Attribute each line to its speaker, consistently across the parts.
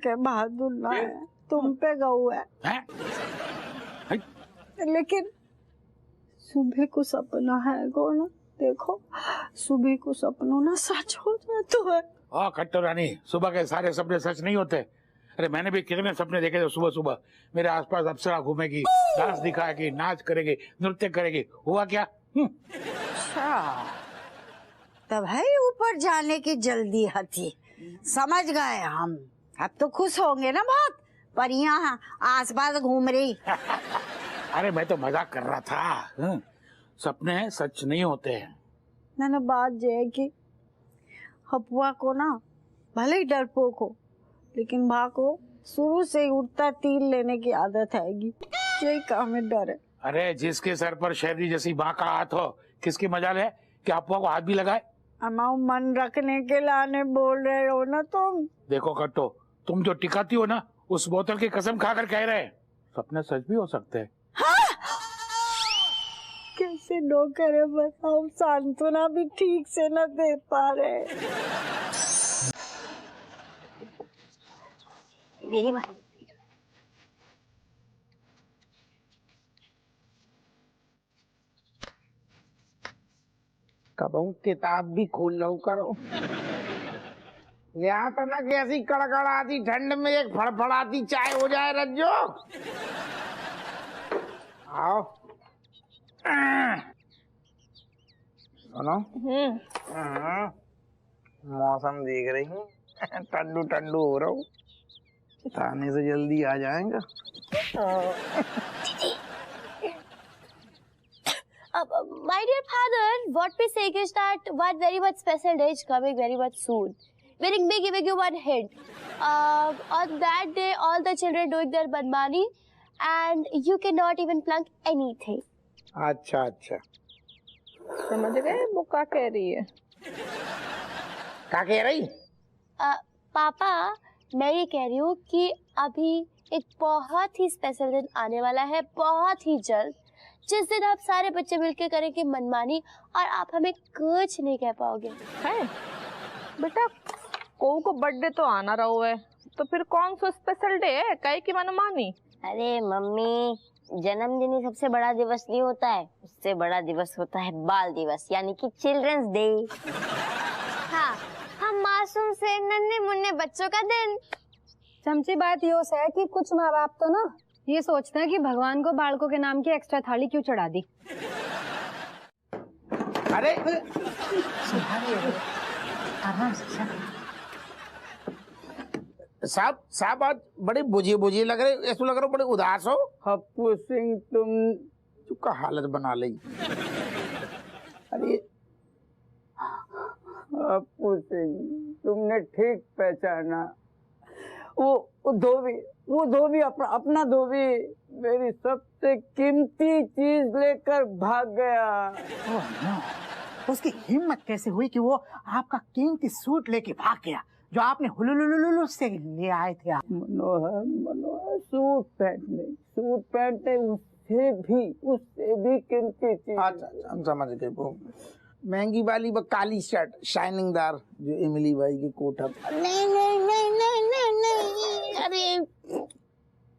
Speaker 1: के बहादुर ना है, तुम पे गऊ है। लेकिन सुबह को सपना है ना, देखो सुबह को सपनों ना सच हो जाता है।
Speaker 2: कट्टो रानी, सुबह के सारे सपने सच नहीं होते। अरे मैंने भी कितने सपने देखे थे। सुबह सुबह मेरे आसपास अप्सरा घूमेगी, डांस दिखाएगी, नाच करेगी, नृत्य करेगी। हुआ क्या?
Speaker 1: अच्छा, तब है ऊपर जाने की जल्दी हथी। समझ गए हम। अब तो खुश होंगे ना बहुत, परियां आसपास घूम रही।
Speaker 2: अरे मैं तो मजाक कर रहा था। सपने सच नहीं होते हैं।
Speaker 1: मैंने बात ये है कि हपुआ को ना भले ही डरपोक हो, लेकिन माँ को शुरू से उड़ता तीर लेने की आदत हैगी। यही काम है, डर है।
Speaker 2: अरे जिसके सर पर शहरी जैसी माँ का हाथ हो, किसकी मजाल है कि अपुआ को हाथ भी लगाए?
Speaker 1: अमाऊ मन रखने के लाने बोल रहे हो ना तुम।
Speaker 2: देखो कट्टो, तुम जो टिकाती हो ना, उस बोतल की कसम खाकर कह रहे हैं सपने सच भी हो सकते हैं।
Speaker 1: कैसे नो करे बताओ, सांत्वना भी ठीक से न दे पा रहे। मेरी बात
Speaker 3: कब किताब भी खोल लो करो। यहाँ तो ना कैसी कड़कड़ाती ठंड में एक फड़फड़ाती चाय हो जाए रज्जो। आओ सुनो। मौसम देख रही हूँ, ठंडू ठंडू हो रहा हूँ, थाने से जल्दी आ जाएगा।
Speaker 4: My dear father, what we say is that one very much special day is coming very much soon. Let me giving you one hint. On that day, all the children doing their manmani, and you cannot even plunk anything.
Speaker 3: अच्छा अच्छा,
Speaker 5: समझ गए वो क्या कह रही है?
Speaker 3: क्या कह रही?
Speaker 4: पापा, मैं ये कह रही हूँ कि अभी एक बहुत ही स्पेशल दिन आने वाला है, बहुत ही जल्द, जिस दिन आप सारे बच्चे मिलकर करेंगे मनमानी और आप हमें कुछ नहीं कह पाओगे।
Speaker 5: है बेटा, को बर्थडे तो आना रहा है, तो फिर कौन सा स्पेशल डे है काहे की मनमानी?
Speaker 6: अरे मम्मी, जन्मदिन ही सबसे बड़ा दिवस नहीं होता है, उससे बड़ा दिवस होता है बाल दिवस, यानी कि चिल्ड्रंस डे।
Speaker 4: हाँ, हम मासूम से नन्हे मुन्ने बच्चों का दिन।
Speaker 7: चमची बात ये है कि कुछ माँ बाप तो ना ये सोचते हैं कि भगवान को बालकों के नाम की एक्स्ट्रा थाली क्यों चढ़ा दी।
Speaker 3: अरे साहब आज बड़े बुझे लग रहे, ऐसा लग रहा बड़े उदास हो। हप्पू सिंह तुम का हालत बना ली। अरे हप्पू सिंह, तुमने ठीक पहचाना। वो धोबी अपना धोबी मेरी सबसे कीमती चीज लेकर भाग गया।
Speaker 8: उसकी हिम्मत कैसे हुई कि वो आपका कीमती सूट लेके भाग गया जो आपने हुलुलुलुलु से ले आए थे?
Speaker 3: मनोहर सूट पहनने उससे भी कीमती चीज। अच्छा, हम समझ गए। वो महंगी वाली वो काली शर्ट शाइनिंग दार जो इमली भाई की कोठा। नहीं, अरे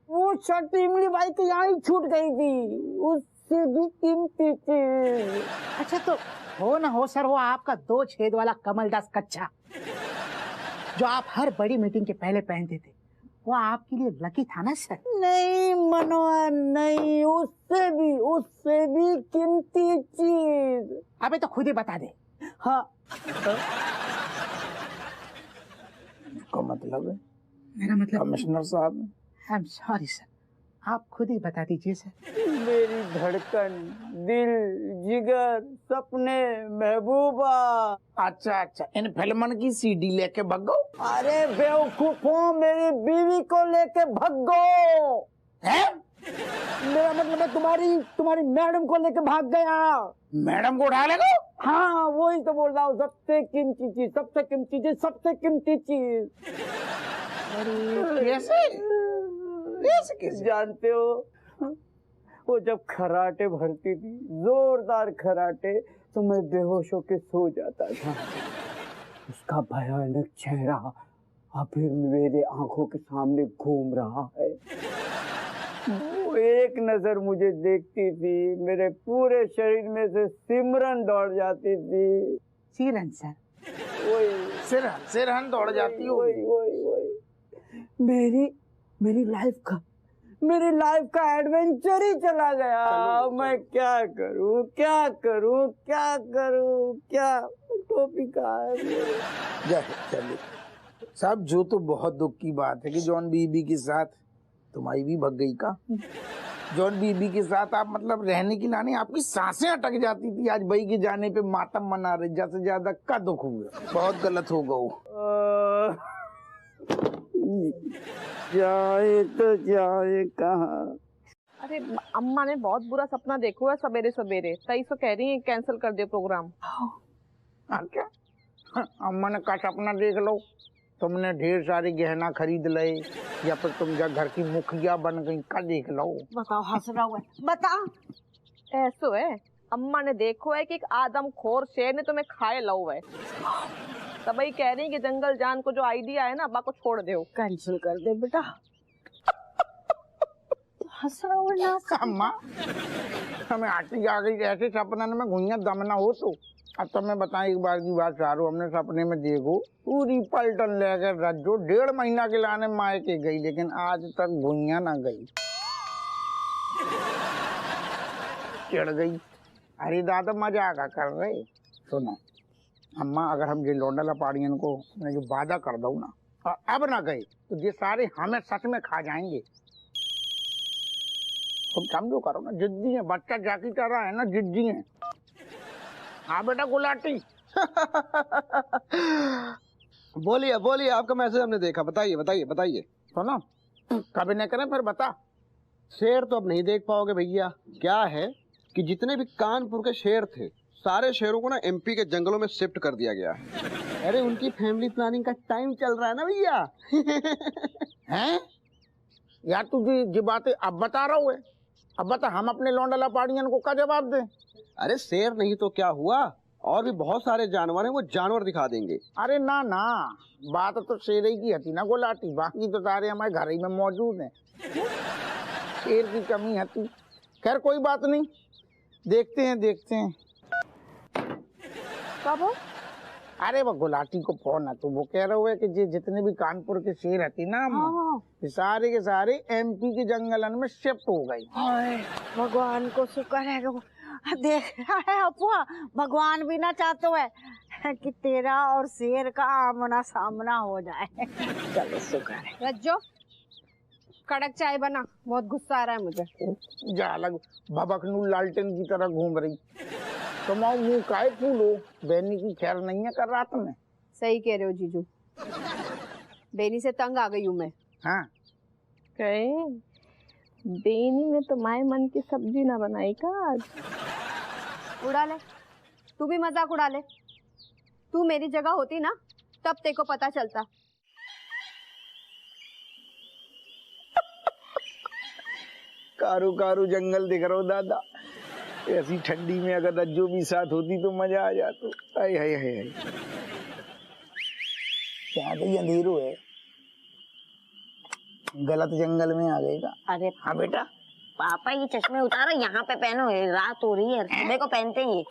Speaker 3: वो शर्ट इमली भाई की यहाँ ही छूट गई थी, उससे भी कीमती चीज।
Speaker 8: अच्छा तो हो ना हो सर, वो आपका 2 छेद वाला कमलदास कच्छा जो आप हर बड़ी मीटिंग के पहले पहनते थे, वो आपके लिए लकी था ना सर?
Speaker 3: नहीं मनोहर नहीं, उससे भी कीमती चीज।
Speaker 8: अबे तो खुद ही बता दे।
Speaker 3: हाँ का मतलब है?
Speaker 8: मेरा मतलब
Speaker 3: कमिश्नर साहब,
Speaker 8: आई एम सॉरी सर, आप खुद ही बता दीजिए सर।
Speaker 3: मेरी धड़कन, दिल, जिगर, सपने, महबूबा। अच्छा, इन फिल्मन की सीडी लेके भगो। अरे बेवकूफों, मेरी बीवी को लेके भगो। है? मेरा मतलब मैं तुम्हारी मैडम को लेके भाग गया। मैडम को उठा लेगा? हाँ, वही तो बोल रहा हूँ, सबसे कीमती चीज। अरे कैसे जानते हो? वो जब खराटे भरती थी, जोरदार खराटे, तो मैं बेहोश होके सो जाता था। उसका भयानक चेहरा अभी मेरे आंखों के सामने घूम रहा है। वो एक नजर मुझे देखती थी, मेरे पूरे शरीर में से सिमरन दौड़ जाती थी।
Speaker 8: सीरन सर,
Speaker 3: वही
Speaker 2: सिरहन दौड़ जाती हो।
Speaker 3: वही मेरी लाइफ का एडवेंचर ही चला गया। मैं क्या करूं क्या टोपी का है।
Speaker 2: चलिए साहब, जो तो बहुत दुख की बात है कि जॉन बीबी के साथ तुम्हारी भी भग गई का। जॉन बीबी के साथ आप मतलब रहने की लाने आपकी सांसें अटक जाती थी। आज भाई के जाने पे मातम मना रहे, ज्यादा ज्यादा का दुख हुआ। बहुत गलत हो गो।
Speaker 3: जाए कहाँ।
Speaker 5: अरे अम्मा ने बहुत बुरा सपना देखो है सवेरे सवेरे, तई सो कह रही है कैंसिल कर दे प्रोग्राम।
Speaker 3: क्या अम्मा ने का सपना देख लो? तुमने ढेर सारे गहना खरीद ले या फिर तुम घर की मुखिया बन गई, का देख लो?
Speaker 1: बताओ, हंस रहा हुआ है, बता।
Speaker 5: ऐसो है, अम्मा ने देखो है कि एक आदमखोर शेर ने तुम्हें खाए लो है, तभी कह रही कि जंगल जान को जो आइडिया है ना अब्बा को छोड़ दो,
Speaker 1: कैंसिल कर दे बेटा। हंस रहा हुआ ना
Speaker 3: अम्मा, हमें आटी आ गई ऐसे सपना में घुइया दमना हो तो। अब तो मैं बताएं एक बार की बात चारों, हमने सपने में देखो पूरी पलटन लेकर रज्जो 1.5 महीना के लाने मायके गई, लेकिन आज तक भुइया ना गई। चिढ़ गई। अरे दादा मजाक कर रहे। सुनो अम्मा, अगर हम ये लौंडा लपाड़ियन को जो वादा कर दो ना और अब ना गए तो ये सारे हमें सच में खा जाएंगे। तुम समझो करो ना, जिद्दी है, बच्चा जाकी कर रहा है ना, जिद्दी है। हाँ बेटा गुलाटी।
Speaker 9: बोलिए आपका मैसेज हमने देखा, बताइए।
Speaker 3: सुनो, कभी नहीं करें फिर बता।
Speaker 9: शेर तो अब नहीं देख पाओगे भैया। क्या है कि जितने भी कानपुर के शेर थे, सारे शेरों को ना एमपी के जंगलों में शिफ्ट कर दिया गया है। अरे उनकी फैमिली प्लानिंग का टाइम चल रहा है ना भैया।
Speaker 3: हैं यार, तुझे जी बातें अब बता रहा हूँ। अब बता, हम अपने लौंडा लपाड़ियन को क्या जवाब दें?
Speaker 9: अरे शेर नहीं तो क्या हुआ, और भी बहुत सारे जानवर हैं, वो जानवर दिखा देंगे।
Speaker 3: अरे ना, बात तो शेर ही की थी ना गुलाटी, बाकी तो सारे हमारे घर ही में मौजूद हैं। शेर की कमी है तू। खैर कोई बात नहीं, देखते हैं।
Speaker 5: कब?
Speaker 3: अरे वो गुलाटी को फोन है, तो वो कह रहे हुए कि जितने भी कानपुर के शेर रहती ना, सारे के सारे एमपी के जंगलन में शिफ्ट हो गई।
Speaker 1: भगवान को शुक्र है। देख रहा है अपुआ, भगवान भी ना चाहते है कि तेरा और शेर का आमना सामना हो जाए। चलो शुक्र है।
Speaker 7: रज्जो, कड़क चाय बना, बहुत गुस्सा आ रहा है मुझे।
Speaker 3: जा लग भबकनू लालटेन की तरह घूम रही। तो मुँह काय फूलो, बेनी की खैर नहीं है कर रात में।
Speaker 7: सही कह रहे हो जीजू, बेनी से तंग आ गई हूँ मैं।
Speaker 3: हाँ,
Speaker 5: बेनी ने तो माए मन की सब्जी ना बनाई का आज।
Speaker 7: उड़ा ले, तू भी मजाक उड़ा ले। तू मेरी जगह होती ना, तब तेरे को पता चलता।
Speaker 3: कारू जंगल दिख रहा हो दादा। ऐसी ठंडी में अगर रज्जो भी साथ होती तो मजा आ जाता। हाय क्या भाई, अंधेरो है, गलत जंगल में आ गएगा।
Speaker 6: अरे
Speaker 3: हाँ बेटा,
Speaker 6: पापा ये चश्मे उतारो, यहाँ पे पहनो, रात हो रही है, सुबह को पहनते ही।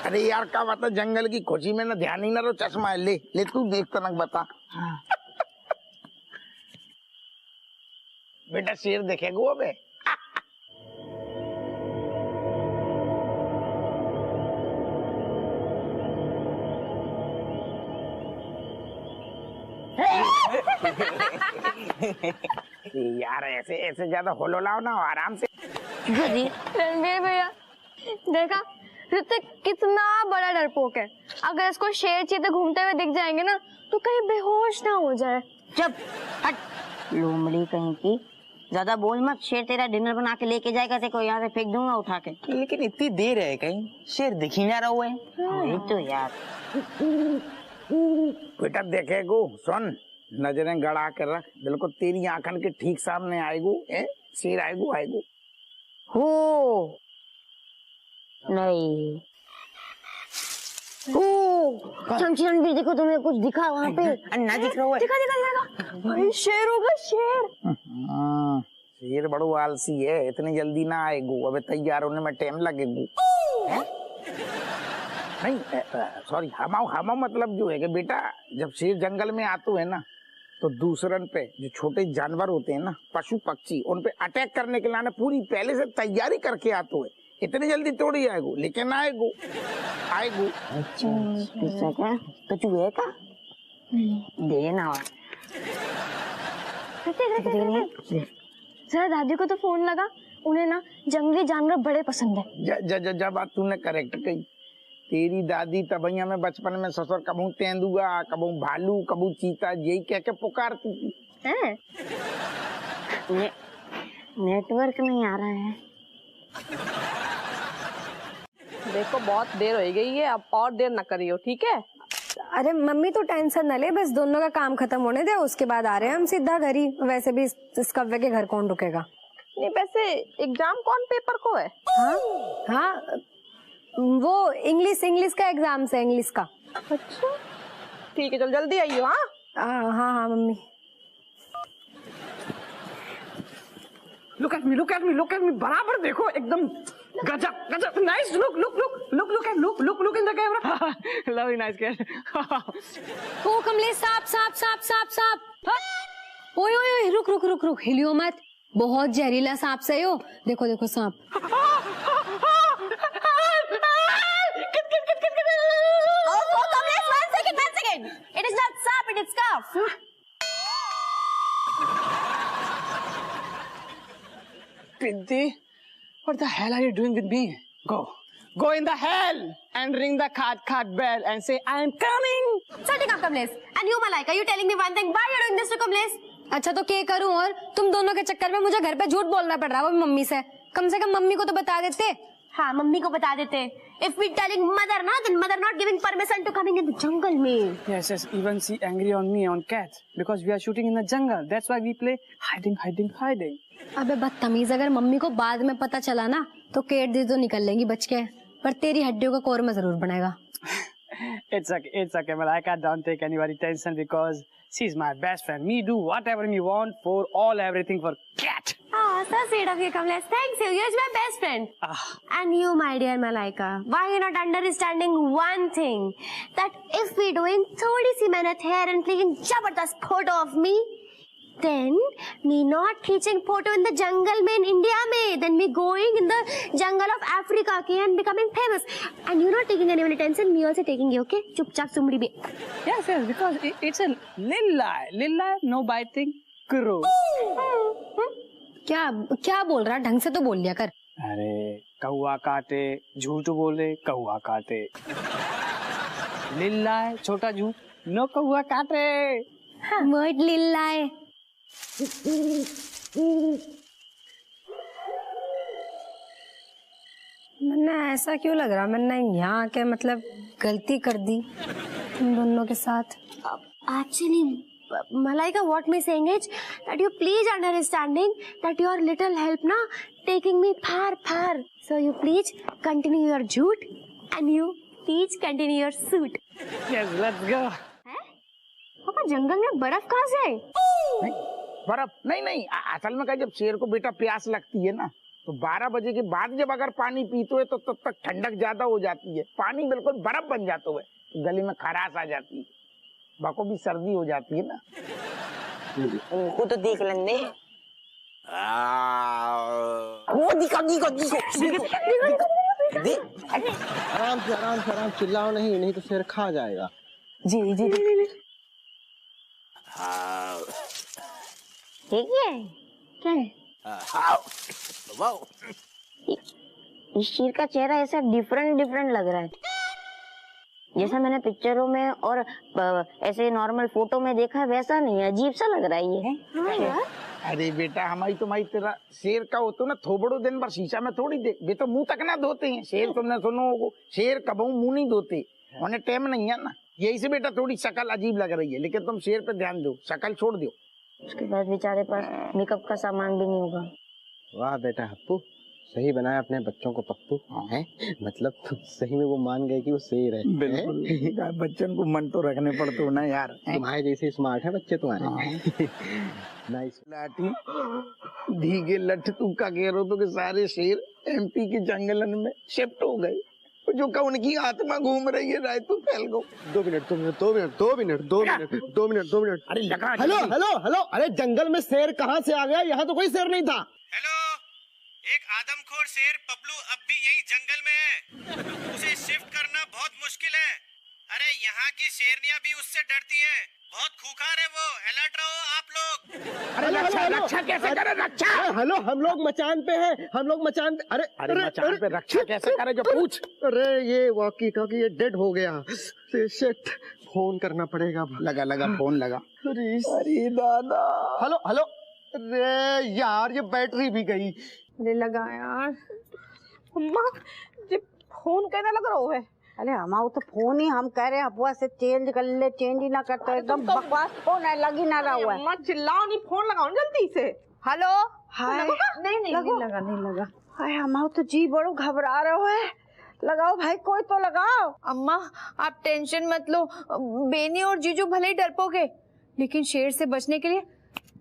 Speaker 3: अरे यार क्या बात है, जंगल की खुशी में ना ध्यान ही ना रो, चश्मा ले तू देख तनक बता। बेटा शेर देखेगो अबे। यार ऐसे ज्यादा होलोलाओ ना, आराम से।
Speaker 4: रणवीर भैया, देखा ऋतिक कितना बड़ा डरपोक है। अगर इसको शेर चीते घूमते हुए दिख जाएंगे ना तो कहीं बेहोश ना हो जाए।
Speaker 6: चुप हट लोमड़ी कहीं की, ज्यादा बोल मत। शेर तेरा डिनर बना के लेके जाएगा, तेरे को यहाँ से फेंक दूंगा उठा के।
Speaker 3: लेकिन इतनी देर है, कहीं शेर दिख ही ना रहा है।
Speaker 6: वही तो यार।
Speaker 3: बेटा देखेगो, सुन, नजरें गड़ा कर रख, बिल्कुल तेरी आंखन के ठीक सामने आएगो। शेर आएगो।
Speaker 6: हो नहीं, चमची रणबीर देखो, तुम्हें कुछ दिखा वहाँ पे?
Speaker 1: ना दिख रहा है।
Speaker 4: भाई शेर होगा शेर।
Speaker 2: शेर बड़ो आलसी है, इतनी जल्दी ना आएगो, अबे तैयार होने में टाइम लगेगो। नहीं सॉरी, हमाओ मतलब जो है कि बेटा जब शेर जंगल में आतो है ना तो दूसरन पे जो छोटे जानवर होते हैं ना, पशु पक्षी, उन पे अटैक करने के लिए पूरी पहले से तैयारी करके आतो है। इतनी जल्दी थोड़ी आएगो, लेकिन आएगो।
Speaker 6: अच्छा क्या कचू है का? देना
Speaker 4: जरा दादी को तो फोन लगा, उन्हें ना जंगली जानवर बड़े पसंद है।
Speaker 2: जब बात तूने करेक्ट कही। तेरी दादी तबैया में बचपन में ससुर कबू तेंदुआ, कबू भालू, कबू चीता, यही कह के पुकारती थी।
Speaker 6: नेटवर्क नहीं आ रहा है।
Speaker 5: देखो बहुत देर हो गई है, अब और देर न करियो, ठीक है?
Speaker 7: अरे मम्मी तो टेंशन न ले, बस दोनों का काम खत्म होने दे, उसके बाद आ रहे हैं हम सीधा घर ही। वैसे भी इस कव्वे के घर कौन रुकेगा?
Speaker 5: नहीं वैसे एग्जाम कौन पेपर को है?
Speaker 7: हाँ वो इंग्लिश का एग्जाम से, इंग्लिश का।
Speaker 5: अच्छा ठीक है, चल जल्दी आइयो।
Speaker 7: हाँ मम्मी।
Speaker 3: लुक एट मी, बराबर देखो, एकदम गजब, nice, look in the camera, love nice cat.
Speaker 7: ओ कमलेश, सांप। ओए रुक, हिलियो मत, बहुत जहरीला सांप सही हो। देखो सांप।
Speaker 4: It is not sap, it is scarf.
Speaker 3: Pinti, what the hell are you doing with me? Go in the hell and ring the cart bell and say I am coming.
Speaker 4: Shut up, Kamlesh. And you, Malaika, you telling me one thing? Why are you doing this to Kamlesh?
Speaker 7: अच्छा तो क्या करूं, और तुम दोनों के चक्कर में मुझे घर पे झूठ बोलना पड़ रहा है, वो भी मम्मी से। कम से कम मम्मी को तो बता देते।
Speaker 4: हाँ मम्मी को बता देते। If we telling mother ना, then mother not giving permission to coming in the jungle में।
Speaker 3: Yes, even she angry on me on cat because we are shooting in the jungle. That's why we play hiding.
Speaker 7: अबे बदतमीज, अगर mummy को बाद में पता चला ना तो केट दी तो निकल लेंगी बच के, पर तेरी हड्डियों का कोरमा जरूर बनेगा।
Speaker 3: It's okay, Malaika, don't take anybody tension because she's my best friend. Me do whatever me want for everything for cat.
Speaker 4: Ah, so sweet of you, Kamlesh. Thanks you. You're my best friend. And you, my dear Malaika, why you not understanding one thing? That if we doing थोड़ी सी मेहनत here and clicking जबरदस्त photo of me, then me not खींचing photo in the jungle में in India में, then me going in the jungle of Africa के and becoming famous, and you not taking any attention, me also taking you, okay? चुपचाप सुमड़ी भी.
Speaker 3: Yes, because it's a little lie, no biting, crow.
Speaker 7: क्या बोल रहा, ढंग से तो बोल लिया कर।
Speaker 3: अरे कौआ काटे, झूठ बोले कौआ काटे, लिल्ला है छोटा झूठ, नो कौआ काटे।
Speaker 7: वर्ड लिल्ला है। मैंने ऐसा क्यों लग रहा, मैंने यहाँ आके मतलब गलती कर दी तुम दोनों के साथ।
Speaker 4: Actually, Malaika, what me saying is that you please understanding that your little help na taking me far. So you please continue your jhoot and you please continue your suit.
Speaker 3: Yes, let's go.
Speaker 4: पापा जंगल में बर्फ कहाँ से आई?
Speaker 2: बर्फ नहीं, असल में क्या, जब शेर को बेटा प्यास लगती है ना तो 12 बजे के बाद जब अगर पानी पीते है तो तब तक ठंडक ज्यादा हो जाती है, पानी बिल्कुल बर्फ बन जाता है, गले में खराश आ जाती है, बाको भी सर्दी हो जाती है ना।
Speaker 6: उनको तो देख लेंगे।
Speaker 2: वो दिखो
Speaker 9: आराम चिल्लाओ नहीं तो शेर खा जाएगा।
Speaker 6: जी ठीक है, क्या है? इस शेर का चेहरा ऐसा डिफरेंट लग रहा है, जैसा मैंने पिक्चरों में और ऐसे नॉर्मल फोटो में देखा है वैसा नहीं है, अजीब सा लग रहा है ये।
Speaker 2: अरे बेटा हमारी तुम्हारी तेरा शेर का होता ना, थोबड़ो दिन भर शीशा में थोड़ी देख, वे तो मुंह तक ना धोते हैं शेर, तुमने सुनो होगा शेर कबू मुंह नहीं धोते, उन्हें टाइम नहीं है ना, यही से बेटा थोड़ी शक्ल अजीब लग रही है, लेकिन तुम शेर पे ध्यान दो, शक्ल छोड़ दो।
Speaker 6: उसके बाद बेचारे पास मेकअप का सामान भी नहीं होगा।
Speaker 9: वाह बेटा हप्पू, सही बनाया अपने बच्चों को पप्पू है, मतलब सही में वो मान गए कि वो शेर है।
Speaker 2: बिल्कुल बच्चन को मन तो रखने पड़ते हो ना यार।
Speaker 9: तुम्हारे जैसे स्मार्ट है बच्चे तुम्हारे। नाइस।
Speaker 2: लाठी धीगे लठ तू का कह रहे हो तो कि सारे शेर एमपी के जंगलन में शिफ्ट हो गए, जो का उनकी आत्मा घूम रही है रायतू फैल गो।
Speaker 9: 2 मिनट।
Speaker 2: अरे लगा।
Speaker 9: हेलो, अरे जंगल में शेर कहाँ से आ गया? यहाँ तो कोई शेर नहीं था।
Speaker 10: हेलो, एक आदमखोर शेर पपलू अब भी यही जंगल में है, उसे शिफ्ट करना बहुत मुश्किल है। अरे यहाँ की शेरनियाँ भी उससे डरती हैं, बहुत खूंखार है वो, अलर्ट रहो आप लोग।
Speaker 2: अरे रक्षा कैसे करे? रक्षा
Speaker 9: हेलो, हम लोग मचान पे हैं, हम लोग मचान पे। अरे
Speaker 2: मचान पे रक्षा कैसे करे जो पूछ।
Speaker 9: अरे ये वॉकी टॉकी ये डेड हो गया, शिट, फोन करना पड़ेगा।
Speaker 2: लगा फोन लगा।
Speaker 9: अरे दादा। हेलो, अरे यार ये बैटरी भी गई।
Speaker 5: अरे लगा यार, अम्मा ये फोन कहने लग रहा है।
Speaker 1: अरे हमारा तो फोन ही हम कह रहे हैं अफवाह से चेंज कर ले, चेंज ही ना करते, एकदम बकवास फोन है, लग ही ना रहा हुआ है।
Speaker 5: अम्मा चिल्लाओ नहीं, फोन लगाओ जल्दी से। हेलो।
Speaker 1: हाय
Speaker 5: नहीं लगा।
Speaker 1: हाय हमारा तो जी बड़ो घबरा रहे है। लगाओ भाई, कोई तो लगाओ।
Speaker 11: अम्मा आप टेंशन मत लो, बेनी और जीजू भले ही डरपोक है, लेकिन शेर से बचने के लिए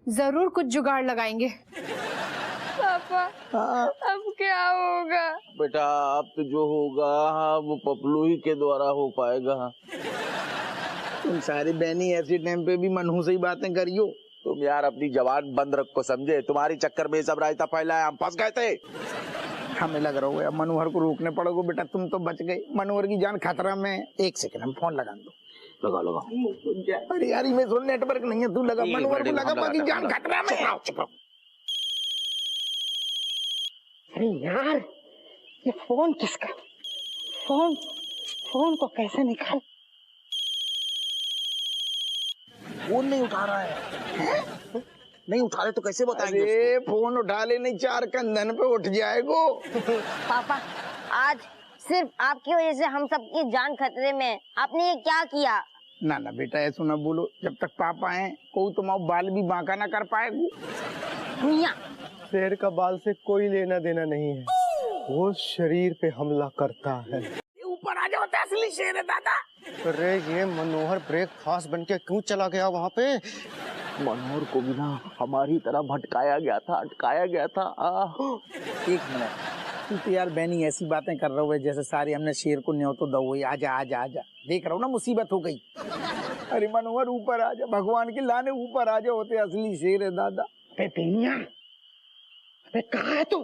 Speaker 11: जरूर कुछ जुगाड़ लगाएंगे। पापा अब क्या होगा?
Speaker 3: बेटा अब तो जो होगा वो पपलू ही के द्वारा हो पाएगा।
Speaker 2: तुम सारी बहनी ऐसी टाइम पे भी मनहू से ही बातें करियो।
Speaker 3: तुम यार अपनी जबान बंद रखो, समझे? तुम्हारी चक्कर में सब रायता फैला है, हम फंस गए थे।
Speaker 2: हमें लग रहा है मनोहर को रोकने पड़ेगा। बेटा तुम तो बच गए, मनोहर की जान खतरा में। 1 सेकंड हम फोन लगा दो। लगा। अरे यार मैं सुन, नेटवर्क नहीं है, तू लगा, मनोहर को लगा, बाकी जान खतरा में।
Speaker 8: अरे यार ये फोन किसका? फोन को कैसे निकाल?
Speaker 2: फोन नहीं उठा रहा है?
Speaker 3: नहीं उठा रहे तो कैसे बताएंगे?
Speaker 2: अरे फोन उठा ले, नहीं 4 कंधन पे उठ जाएगो।
Speaker 6: पापा आज सिर्फ आपकी वजह से हम सबकी जान खतरे में है। आपने ये क्या किया?
Speaker 2: ना बेटा ऐसा ना बोलो, जब तक पापा हैं कोई तुम्हारा बाल भी बांका ना कर पाएगा।
Speaker 9: शेर का बाल से कोई लेना देना नहीं है, वो शरीर पे हमला करता है।
Speaker 2: ऊपर आ जाओ, असली शेर है दादा।
Speaker 9: अरे ये मनोहर ब्रेकफास्ट बन के क्यों चला गया वहाँ पे?
Speaker 3: मनोहर को भी ना हमारी तरह भटकाया गया था, अटकाया गया था।
Speaker 2: 1 मिनट, तू तो यार बहनी ऐसी बातें कर रहा है जैसे सारी हमने शेर को न्यों तो दो। आजा देख रहा हूँ ना मुसीबत हो गई। अरे मनोहर ऊपर आ जा, भगवान के लाने ऊपर आ जा, होते असली शेर है दादा।
Speaker 8: अबे कहाँ है तू?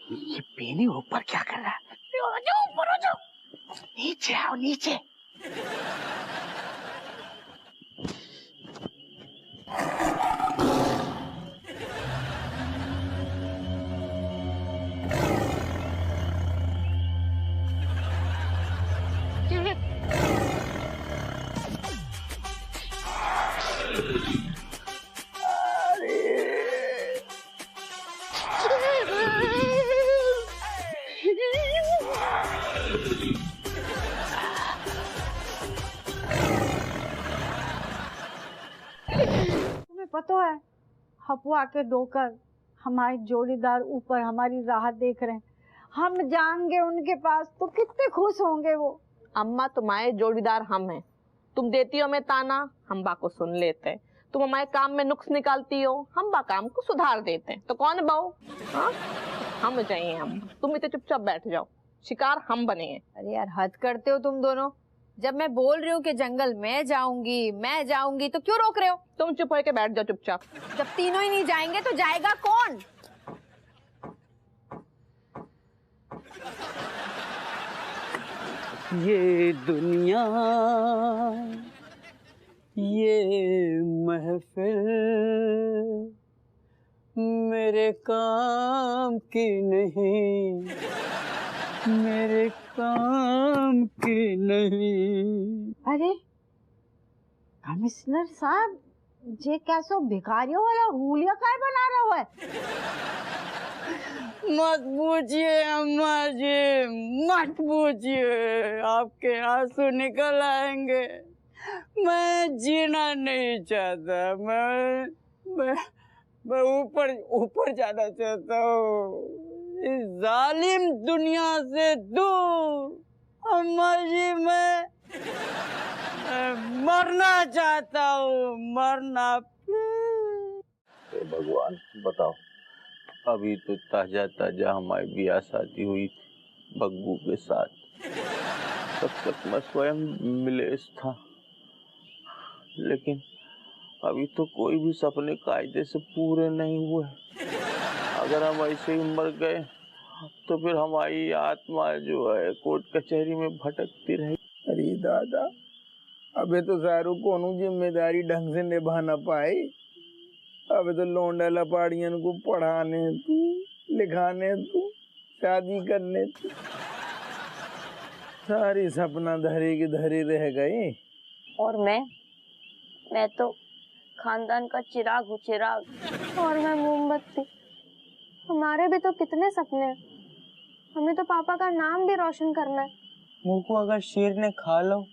Speaker 8: ये बेनी ऊपर क्या कर रहा है? ऊपर हो जाओ, नीचे आओ नीचे।
Speaker 1: पता है हपुआ के डोकर हमारे जोड़ीदार ऊपर हमारी राह देख रहे हैं। हम जाएंगे उनके पास तो कितने खुश होंगे वो।
Speaker 5: अम्मा तुम्हारे जोड़ीदार हम हैं, तुम देती हो हमें ताना, हम बा को सुन लेते हैं। तुम हमारे काम में नुक्स निकालती हो, हम बा काम को सुधार देते हैं। तो कौन बाऊ? हाँ हम चाहिए हम, तुम इतने चुपचाप बैठ जाओ, शिकार हम बने हैं।
Speaker 11: अरे यार हद करते हो तुम दोनों। जब मैं बोल रही हूँ कि जंगल मैं जाऊंगी तो क्यों रोक रहे हो?
Speaker 5: तुम चुप होके बैठ जाओ चुपचाप।
Speaker 11: जब तीनों ही नहीं जाएंगे तो जाएगा कौन?
Speaker 3: ये दुनिया ये महफिल मेरे काम की नहीं, मेरे काम की नहीं।
Speaker 1: अरे कमिश्नर साहब, ये कैसो भिखारियों वाला हुलिया काय बना रहा है?
Speaker 3: मत पूछिए अम्मा जी, मत पूछिए, आपके आंसू निकल आएंगे। मैं जीना नहीं चाहता, मैं ऊपर ऊपर जाना चाहता हूँ, इस जालिम दुनिया से दूर। अम्मा जी मैं मरना चाहता हूँ, मरना।
Speaker 12: भगवान बताओ, अभी तो ताजा ताजा हमारी ब्याह शादी हुई बग्गू के साथ, तब तक मैं स्वयं मिलेश था, लेकिन अभी तो कोई भी सपने कायदे से पूरे नहीं हुए। अगर हम ऐसे ही मर गए तो फिर हमारी आत्मा जो है कोर्ट कचहरी में भटकती रही।
Speaker 2: अरे दादा, अबे तो शाहरुख को जिम्मेदारी ढंग से निभा ना पाए। अबे तो लौंडा लपाड़ियन को पढ़ाने तू, लिखाने तू, शादी करने तू, सारी सपना धरे के धरे रह गए।
Speaker 6: और मैं तो खानदान का चिराग हूँ, चिराग।
Speaker 4: और मैं मोमबत्ती। हमारे भी तो कितने सपने हैं, हमें तो पापा का नाम भी रोशन करना है।
Speaker 3: मुझको अगर शेर ने खा लो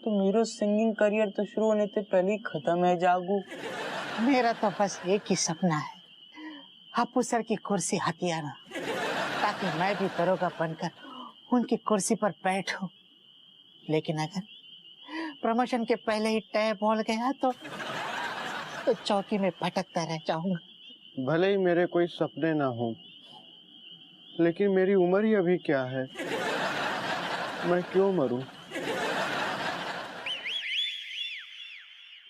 Speaker 3: तो मेरा सिंगिंग करियर तो शुरू होने से पहले ही खत्म है जागू।
Speaker 8: मेरा तो बस एक ही सपना है, हप्पू सर की कुर्सी हथियाना, ताकि मैं भी दरोगा बनकर उनकी कुर्सी पर बैठूं। लेकिन अगर प्रमोशन के पहले ही टैब बोल गया तो चौकी में भटकता रह जाऊंगा।
Speaker 9: भले ही मेरे कोई सपने ना हो, लेकिन मेरी उम्र ही अभी क्या है, मैं क्यों मरूं?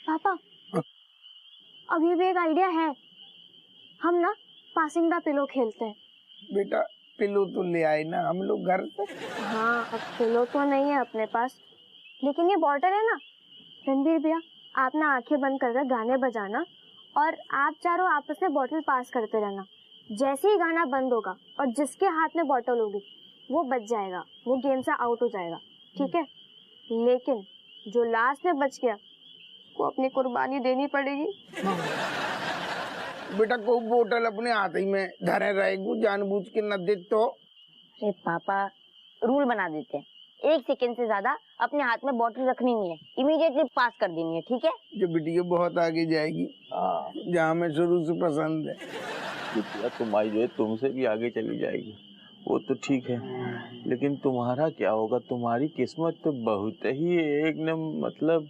Speaker 4: पापा, अभी भी एक आइडिया है, हम ना पासिंग द पिलो खेलते हैं।
Speaker 2: बेटा पिलो तो ले आए ना हम लोग घर से।
Speaker 4: हाँ, अब पिलो तो नहीं है अपने पास, लेकिन ये बॉटल है ना। रणबीर भैया, आप ना आंखें बंद कर गाने बजाना और आप चारों आपस में बॉटल पास करते रहना। जैसे ही गाना बंद होगा और जिसके हाथ में बॉटल होगी वो बच जाएगा, वो गेम से आउट हो जाएगा, ठीक है? लेकिन जो लास्ट में बच गया वो अपनी कुर्बानी देनी पड़ेगी।
Speaker 2: बेटा को बोतल अपने हाथ ही में धरे रहेगी, जानबूझ के न दे तो।
Speaker 6: अरे पापा, रूल बना देते हैं, 1 सेकंड से ज्यादा अपने हाथ में बोतल रखनी नहीं है, इमीडिएटली पास कर देनी है, ठीक है?
Speaker 2: जो बिटिया बहुत आगे जाएगी, जहाँ मैं शुरू से पसंद है।
Speaker 12: बिटिया तुम्हारी जो है तुमसे भी आगे चली जाएगी, वो तो ठीक है, लेकिन तुम्हारा क्या होगा? तुम्हारी किस्मत तो बहुत ही एकदम मतलब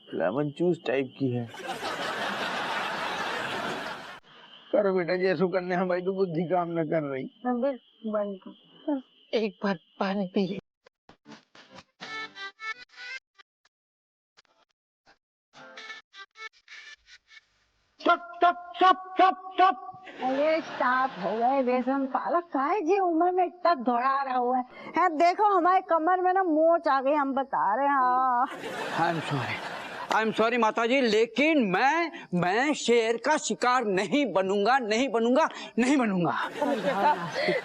Speaker 12: लेमन जूस टाइप की है।
Speaker 2: करो बेटा जैसो करने, हमारी तो बुद्धि काम न कर रही।
Speaker 8: एक बार पानी पी ले। चुप।
Speaker 1: अरे स्टार्ट हो गए बेसन पालक, काहे जी उम्र में इतना दौड़ा रहा हुआ है? देखो हमारे कमर में ना मोच आ गई, हम बता रहे हैं।
Speaker 3: आई एम सॉरी माता जी, लेकिन मैं शेर का शिकार नहीं बनूंगा।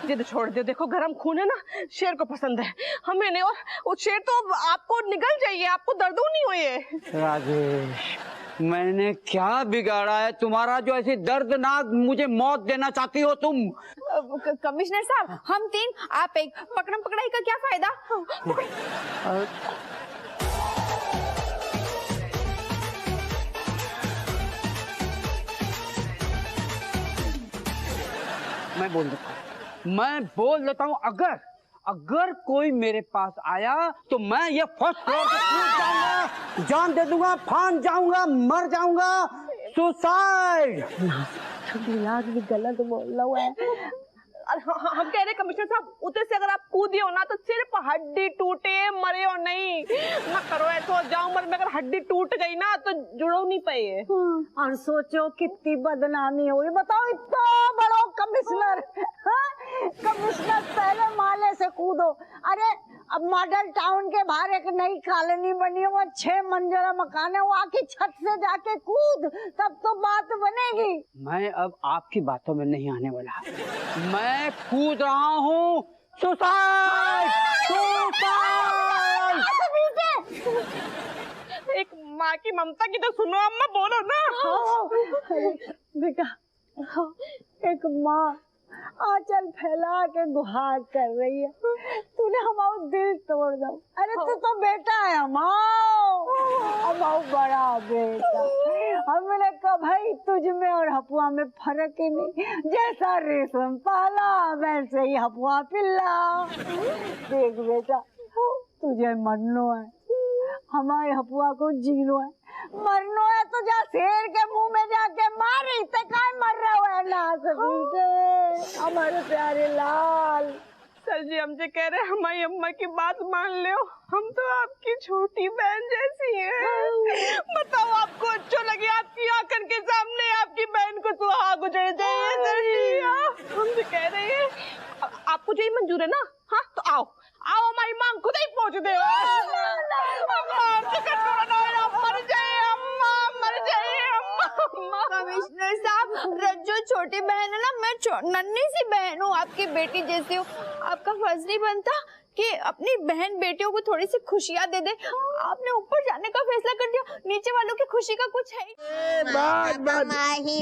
Speaker 5: जिद छोड़ दे, देखो गरम खून है ना, शेर को पसंद है, हमें नहीं। और वो शेर तो आपको निगल जाइए, आपको दर्द नहीं हुई।
Speaker 3: राजेश, मैंने क्या बिगाड़ा है तुम्हारा जो ऐसी दर्दनाक मुझे मौत देना चाहती हो तुम?
Speaker 11: कमिश्नर साहब, हम 3 आप 1, पकड़म पकड़ाई का क्या फायदा?
Speaker 3: मैं बोल देता हूँ, अगर कोई मेरे पास आया तो मैं ये फर्स्ट फ्लोर से कूद जाऊंगा, जान दे दूंगा, फान जाऊंगा, मर जाऊंगा, सुसाइड।
Speaker 4: भी गलत बोल रहा है।
Speaker 5: हम कह रहे कमिश्नर साहब, उधर से अगर आप कूदे हो ना तो सिर्फ हड्डी टूटे, मरे हो नहीं। ना करो ऐसा, जाओ मर में, अगर हड्डी टूट गई ना तो जुड़ो नहीं पाए।
Speaker 1: और सोचो कितनी बदनामी हुई, बताओ इतना बड़ा कमिश्नर, कमिश्नर पहले माले से कूदो। अरे अब मॉडल टाउन के बाहर एक नई कॉलोनी बनी है, वो 6 मंजिला मकान है, वो आके छत से जाके कूद, तब तो बात बनेगी।
Speaker 3: मैं अब आपकी बातों में नहीं आने वाला, मैं कूद रहा हूँ। सुसाइड।
Speaker 5: एक माँ की ममता की तो सुनो अम्मा, बोलो ना।
Speaker 1: बेटा, एक माँ आंचल फैला के गुहार कर रही है, तूने हमारा दिल तोड़ दो। अरे तू तो बेटा है अमाओ बड़ा बेटा। हमने कहा भाई तुझ में और हपुआ में फर्क ही नहीं, जैसा रेशम पाला वैसे ही हपुआ पिल्ला। देख बेटा तुझे मरनो है, हमारे हपुआ को जीनो है। मरनो है तो जा शेर के मुंह में जाके मार, इतने काय मर रहे हो नाच पीटे हमारे प्यारे लाल।
Speaker 5: सर जी हमसे कह रहे हमारी अम्मा की बात मान लो, हम तो आपकी छोटी बहन जैसी हैं। बताओ आपको अच्छा लगे आपकी आंखन के सामने आपकी बहन को सुहाग उजड़ जाए सर जी। हमसे कह रहे हैं आपको जो मंजूर है ना, हाँ तो आओ हमारी मांग खुद ही पहुँच दे।
Speaker 11: कमिश्नर साहब, रज्जो छोटी बहन है ना, मैं नन्ही सी बहन हूँ, आपकी बेटी जैसी हूँ। आपका फर्ज नहीं बनता कि अपनी बहन बेटियों को थोड़ी सी खुशियाँ दे दे। आपने ऊपर जाने का फैसला कर दिया, नीचे वालों की खुशी का कुछ है ही।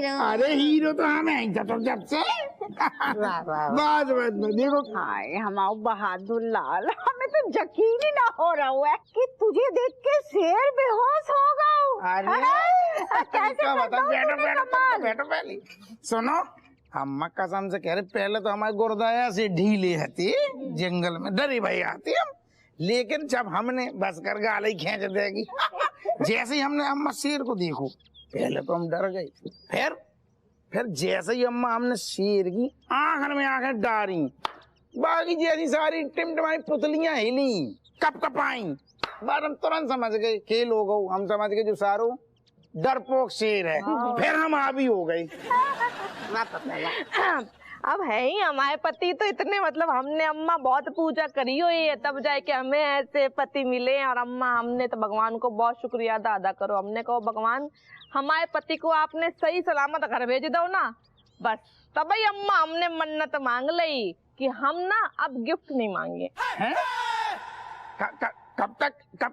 Speaker 2: अरे हीरो तो हम हैं जब से। देखो
Speaker 1: हाय हमारा बहादुर लाल, हमें तो यकीन ही ना हो रहा है कि तुझे देख के शेर बेहोश हो गया।
Speaker 2: अरे कैसे बैठो पहले सुनो। अम्मा कसम से कह रहे पहले तो हमारे गुरदाया से ढीले हती जंगल में डरी भाई आती हम, लेकिन जब हमने बस कर गाल ही खींच देगी। जैसे ही हमने अम्मा शेर को देखो पहले तो हम डर गए, फिर जैसे ही अम्मा हमने शेर की आंखन में आंखें डारी, बाकी जैसी सारी टिमटिमाई पुतलियां हिली कप आई, बार हम तुरंत समझ गए के लोग हो, हम समझ गए जो सारो डरपोक शेर है। फिर हम आभी हो गए।
Speaker 5: अब है ही हमारे पति तो इतने, मतलब हमने अम्मा बहुत पूजा करी हुई है तब जाके हमें ऐसे पति मिले। और अम्मा हमने तो भगवान को बहुत शुक्रिया अदा करो। हमने कहो भगवान हमारे पति को आपने सही सलामत घर भेज दो ना, बस तभी अम्मा हमने मन्नत मांग ली कि हम ना अब गिफ्ट नहीं मांगे।
Speaker 2: कब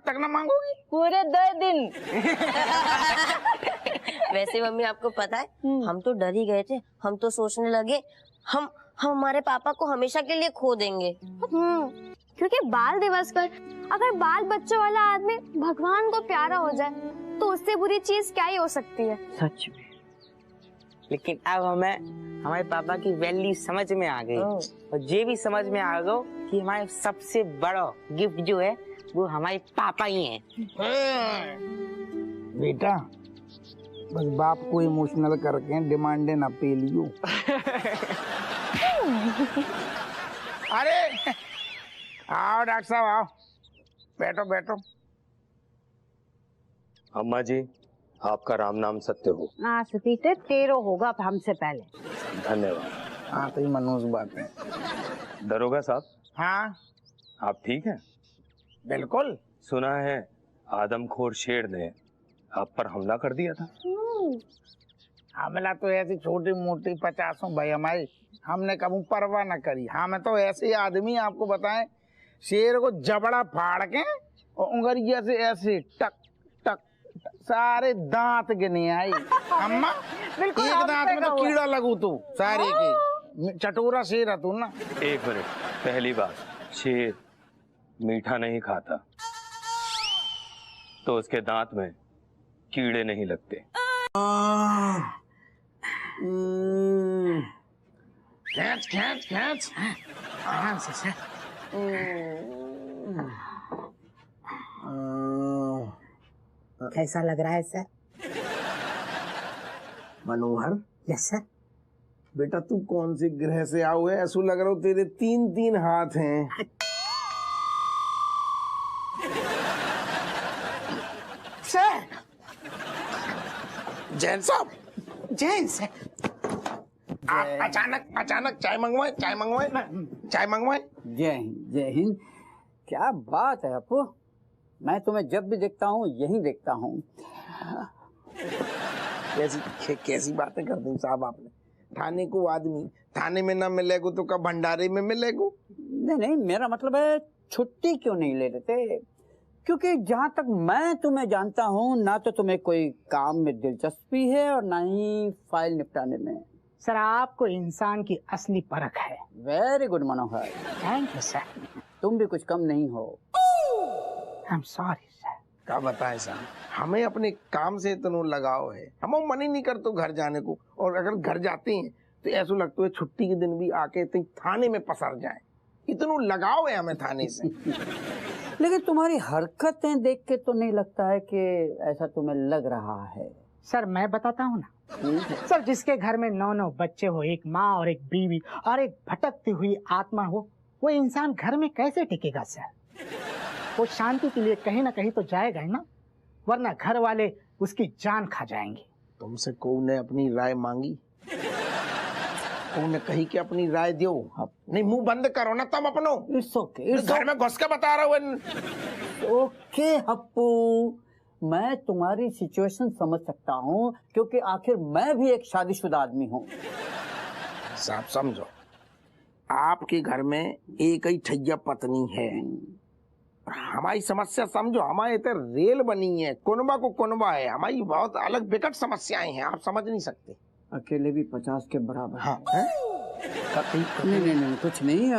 Speaker 2: तक ना मांगोगी?
Speaker 5: पूरे 2 दिन।
Speaker 6: वैसे मम्मी आपको पता है हम तो डर ही गए थे, हम तो सोचने लगे हम हमारे पापा को हमेशा के लिए खो देंगे।
Speaker 4: क्योंकि बाल दिवस पर अगर बाल बच्चों वाला आदमी भगवान को प्यारा हो जाए तो उससे बुरी चीज क्या ही हो सकती है।
Speaker 3: सच में, लेकिन अब हमें हमारे पापा की वैल्यू समझ में आ गई, और ये भी समझ में आ गया कि हमारे सबसे बड़ा गिफ्ट जो है वो हमारे पापा ही हैं।
Speaker 2: बेटा बस बाप को इमोशनल करके डिमांडे ना पे लियो। अरे आओ डॉक्टर साहब आओ, बैठो।
Speaker 13: अम्मा जी आपका राम नाम सत्य हो।
Speaker 1: हाँ सतीते तेरो होगा हमसे पहले।
Speaker 13: धन्यवाद।
Speaker 2: हाँ तो ये मनोज बात है।
Speaker 13: दरोगा साहब।
Speaker 2: हाँ
Speaker 13: आप ठीक हैं?
Speaker 2: बिल्कुल।
Speaker 13: सुना है आदमखोर शेर ने आप पर हमला कर दिया था।
Speaker 2: हमला तो ऐसी छोटी मोटी 50 भाई हमारी, हमने कभी परवाह न करी। हमें तो ऐसे आदमी आपको बताएं शेर को जबड़ा फाड़ के और उंगलिया से ऐसे टक टक सारे दांत गिने आई। अम्मा एक दांत में तो कीड़ा लगू तू सारे के, चटोरा शेर है तू ना।
Speaker 13: 1 मिनट, पहली बात शेर मीठा नहीं खाता तो उसके दांत में कीड़े नहीं लगते।
Speaker 2: खींच आराम से सर।
Speaker 8: कैसा लग रहा है सर?
Speaker 2: मनोहर।
Speaker 8: Yes sir.
Speaker 2: बेटा तू कौन से ग्रह से आओ है? ऐसा लग रहा हो तेरे 3 हाथ हैं।
Speaker 8: सर
Speaker 2: जैन साहब।
Speaker 8: जैन सर।
Speaker 2: अचानक चाय मंगवाए।
Speaker 3: जय हिंद। क्या बात है अपू, मैं तुम्हें जब भी देखता हूँ यही देखता हूँ।
Speaker 2: कैसी बातें कर दी साहब आपने। थाने को आदमी थाने में ना मिलेगो तो कब भंडारे में मिलेगो?
Speaker 3: नहीं, मेरा मतलब है छुट्टी क्यों नहीं ले रहे? क्योंकि जहाँ तक मैं तुम्हें जानता हूँ ना तो तुम्हें कोई काम में दिलचस्पी है और ना ही फाइल निपटाने में।
Speaker 8: सर आपको इंसान की असली परख है।
Speaker 3: Very good Manohar.
Speaker 8: Thank you sir.
Speaker 3: तुम भी कुछ कम नहीं हो।
Speaker 2: I'm sorry sir. क्या बताएं साहब, हमें अपने काम से इतना लगाव है, हम मन ही नहीं करते घर जाने को, और अगर घर जाते हैं तो ऐसा लगता है छुट्टी के दिन भी आके थाने में पसर जाए, इतना लगाव है हमें थाने से।
Speaker 3: लेकिन तुम्हारी हरकतें देख के तो नहीं लगता है कि ऐसा तुम्हें लग रहा है।
Speaker 8: सर मैं बताता हूँ ना सर, जिसके घर में 9 बच्चे हो, एक माँ और एक बीवी और एक भटकती हुई आत्मा हो, वो इंसान घर में कैसे टिकेगा सर? वो शांति के लिए कहीं ना कहीं तो जाएगा ही ना, वरना घर वाले उसकी जान खा जाएंगे।
Speaker 2: तुमसे कौन ने अपनी राय मांगी? कौन ने कही कि अपनी राय दो? नहीं, मुंह बंद करो ना तुम अपनो।
Speaker 3: इट्स ओके,
Speaker 2: घर में घुस के बता रहा हूँ।
Speaker 3: ओके हप्पू, मैं तुम्हारी सिचुएशन समझ सकता हूँ, क्योंकि आखिर मैं भी एक शादीशुदा आदमी हूँ।
Speaker 2: साहब समझो, आपके घर में एक ही ठैया पत्नी है, हमारी समस्या समझो, हमारे इधर रेल बनी है, कुनबा को कुनबा है, हमारी बहुत अलग विकट समस्याएं हैं, आप समझ नहीं सकते।
Speaker 3: अकेले भी 50 के बराबर।
Speaker 2: हाँ,
Speaker 3: नहीं, कुछ नहीं।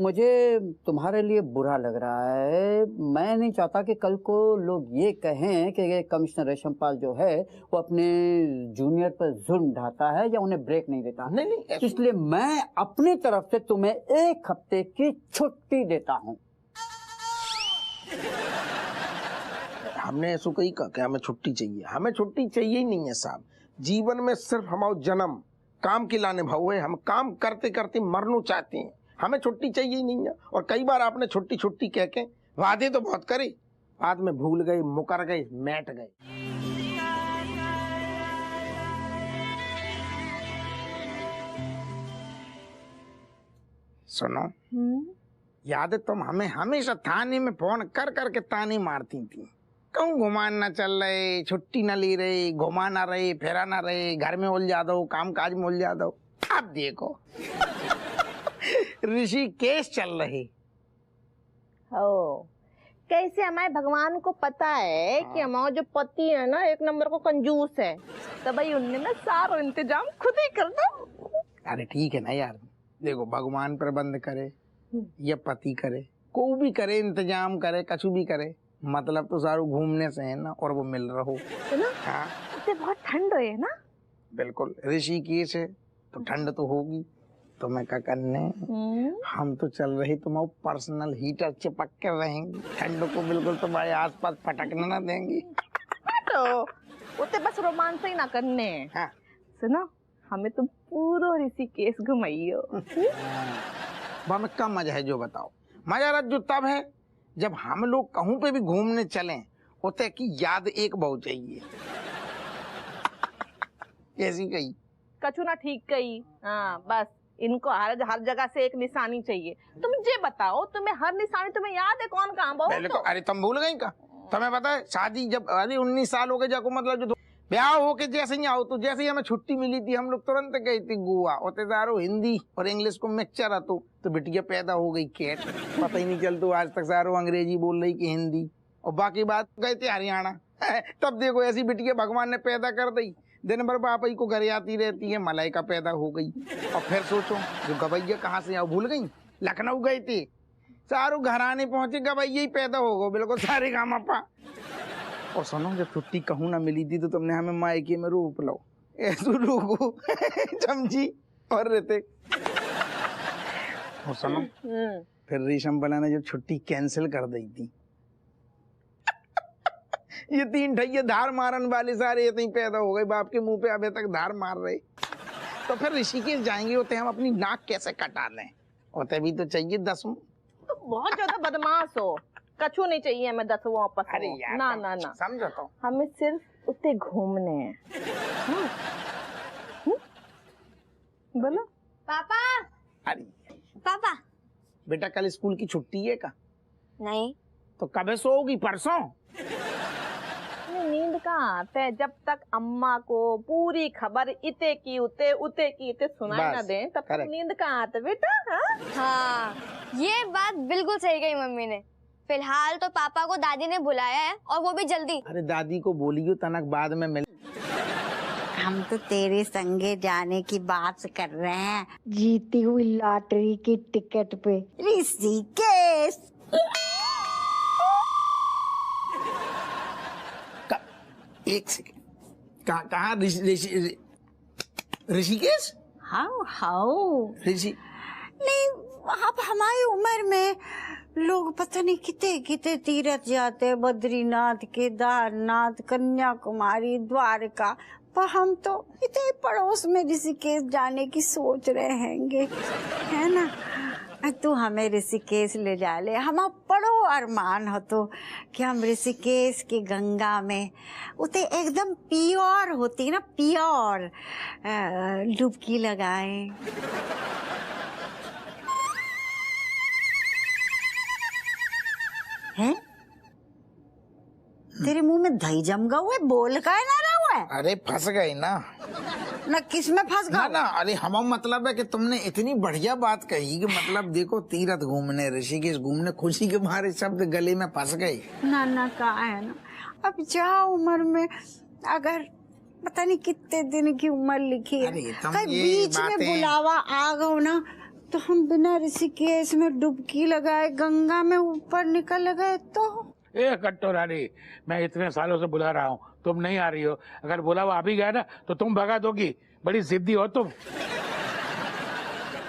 Speaker 3: मुझे तुम्हारे लिए बुरा लग रहा है। मैं नहीं चाहता कि कल को लोग ये कहें कि कमिश्नर रेशमपाल जो है वो अपने जूनियर पर जुल्म ढाता है या उन्हें ब्रेक नहीं देता।
Speaker 2: नहीं,
Speaker 3: इसलिए मैं अपनी तरफ से तुम्हें 1 हफ्ते की छुट्टी देता हूँ।
Speaker 2: हमने ऐसा कही कहा कि हमें छुट्टी चाहिए? हमें छुट्टी चाहिए ही नहीं है साहब। जीवन में सिर्फ हमारा जन्म काम के लाने भाव है, हम काम करते करते मरना चाहते हैं, हमें छुट्टी चाहिए ही नहीं है। और कई बार आपने छुट्टी छुट्टी कह के वादे तो बहुत करे, बाद में भूल गए, मुकर गए, मैट गए। सुनो, याद है तुम हमें हमेशा थाने में फोन कर करके ताने मारती थी, कहूँ घुमान ना चल रहे, छुट्टी ना ले रहे, घुमा ना रहे, फेरा ना रहे, घर में उलझा दो, काम काज में उलझा दो। अब देखो ऋषिकेश चल रहे।
Speaker 5: कैसे हमारे भगवान को पता है कि हमारा जो पति है ना एक नंबर को कंजूस है, तो भाई उनने ना सारा इंतजाम खुद ही कर दो।
Speaker 2: अरे ठीक है ना यार, देखो भगवान प्रबंध करे या पति करे, को भी करे, इंतजाम करे, कछु भी करे, मतलब तो सारू घूमने से है ना, और वो मिल रहा हो
Speaker 5: ना।
Speaker 2: हाँ,
Speaker 5: उसे बहुत ठंड है ना।
Speaker 2: बिल्कुल, ऋषिकेश है तो ठंड तो होगी। तो मैं क्या करने, हम तो चल रहे तुम्हारे पर्सनल हीटर चिपक के रहेंगे, ठंड को बिल्कुल तुम्हारे आसपास पटकने ना देंगी।
Speaker 5: तो उसे बस रोमांस ही ना करने।
Speaker 2: हाँ।
Speaker 5: सुनो, हमें तुम पूरा ऋषिकेश घुमाइयो।
Speaker 2: में क्या मजा है जो बताओ? मजा रज्जू तब है जब हम लोग कहूं पे भी घूमने चलें, होते की याद एक बहुत चाहिए। कैसी कही?
Speaker 5: कछु ना ठीक कही। हाँ, बस इनको हर जगह से एक निशानी चाहिए। तुम ये बताओ, तुम्हें हर निशानी तुम्हें याद है कौन कहाँ बहुत?
Speaker 2: तो अरे तुम भूल गई का? तुम्हें पता है शादी जब अरे 19 साल हो गए जाको, मतलब जो ब्याह हो के जैसे ही आओ, तो जैसे ही हमें छुट्टी मिली थी हम लोग तुरंत गए थे गोवा। होते सारो हिंदी और इंग्लिश को मिक्सचर है, तो बिटिया पैदा हो गई कैट, पता ही नहीं चलता आज तक सारो अंग्रेजी बोल रही कि हिंदी, और बाकी बात गए थे हरियाणा। तब देखो ऐसी बिटिया भगवान ने पैदा कर दी, दिन भर बाप ही को घर आती रहती है, मलाइका पैदा हो गई। और फिर सोचो जो गवैया कहाँ से आओ, भूल गई? लखनऊ गए थे, सारो घराने पहुंचे, गवैया ही पैदा हो गो, बिल्कुल सारे काम अपा। और सुनो, जब छुट्टी कहूँ ना मिली थी तो तुमने हमें मायके में रूप लो, ऐसू रूपो चमची और रहते। और सुनो, फिर रेशम बला ने जब छुट्टी कैंसिल कर दी थी, ये 3 ठैये धार मारन वाले सारे ये पैदा हो गए, बाप के मुंह पे अभी तक धार मार रहे। तो फिर ऋषिकेश जाएंगे, होते हम अपनी नाक कैसे कटा लें, होते भी तो चाहिए 10।
Speaker 5: तो बहुत ज्यादा बदमाश हो, कछु नहीं चाहिए हमें 10 वापस।
Speaker 2: अरे यार,
Speaker 5: ना ना ना,
Speaker 2: समझो तो
Speaker 5: हमें सिर्फ उतने घूमने हैं। बोलो
Speaker 4: पापा।
Speaker 2: अरे
Speaker 4: पापा,
Speaker 2: बेटा कल स्कूल की छुट्टी है का?
Speaker 4: नहीं।
Speaker 2: तो कब सोओगी? परसों?
Speaker 5: नींद कहाँ आते, जब तक अम्मा को पूरी खबर इते की उते उते की इते सुनाई ना दे, तब तक नींद कहाँ आते बेटा।
Speaker 4: हाँ, ये बात बिल्कुल सही कही मम्मी ने। फिलहाल तो पापा को दादी ने बुलाया है, और वो भी जल्दी।
Speaker 2: अरे दादी को बोलियो तनक बाद में मिल।
Speaker 1: हम तो तेरे संगे जाने की बात कर रहे हैं, जीती हुई लॉटरी की टिकट पे ऋषिकेश।
Speaker 2: एक सेकेंड, कहाँ ऋषिकेश?
Speaker 1: हाउ हाउ
Speaker 2: ऋषि
Speaker 1: नहीं, अब हमारी उम्र में लोग पता नहीं कितने कितने तीर्थ जाते हैं, बद्रीनाथ, केदारनाथ, कन्याकुमारी, द्वारका, पर हम तो इतने पड़ोस में ऋषिकेश जाने की सोच रहे हैंगे, है ना। तू हमें ऋषिकेश ले जा ले, हम बड़ो अरमान हो तो कि हम ऋषिकेश की गंगा में उते एकदम प्योर होती ना, प्योर डुबकी लगाएं। हैं? तेरे मुंह में दही जम गया हुआ है, बोल का ना रहा हुआ है।
Speaker 2: अरे फंस गए ना।
Speaker 1: ना किस में फंस गया?
Speaker 2: ना अरे हम मतलब है कि तुमने इतनी बढ़िया बात कही कि मतलब देखो तीर्थ घूमने, ऋषिकेश घूमने, खुशी के मारे शब्द गले में फंस गए।
Speaker 1: ना कहा है ना, अब जा उम्र में अगर पता नहीं कितने दिन की उम्र लिखी है, कहीं बीच में बुलावा आ गो ना तो हम बिना ऋषिकेश में डुबकी लगाए गंगा में ऊपर निकल गए तो।
Speaker 14: ए कट्टो रानी, मैं इतने सालों से बुला रहा हूँ, तुम नहीं आ रही हो। अगर बुलावा आ भी गया ना तो तुम भगा दोगी, बड़ी जिद्दी हो तुम।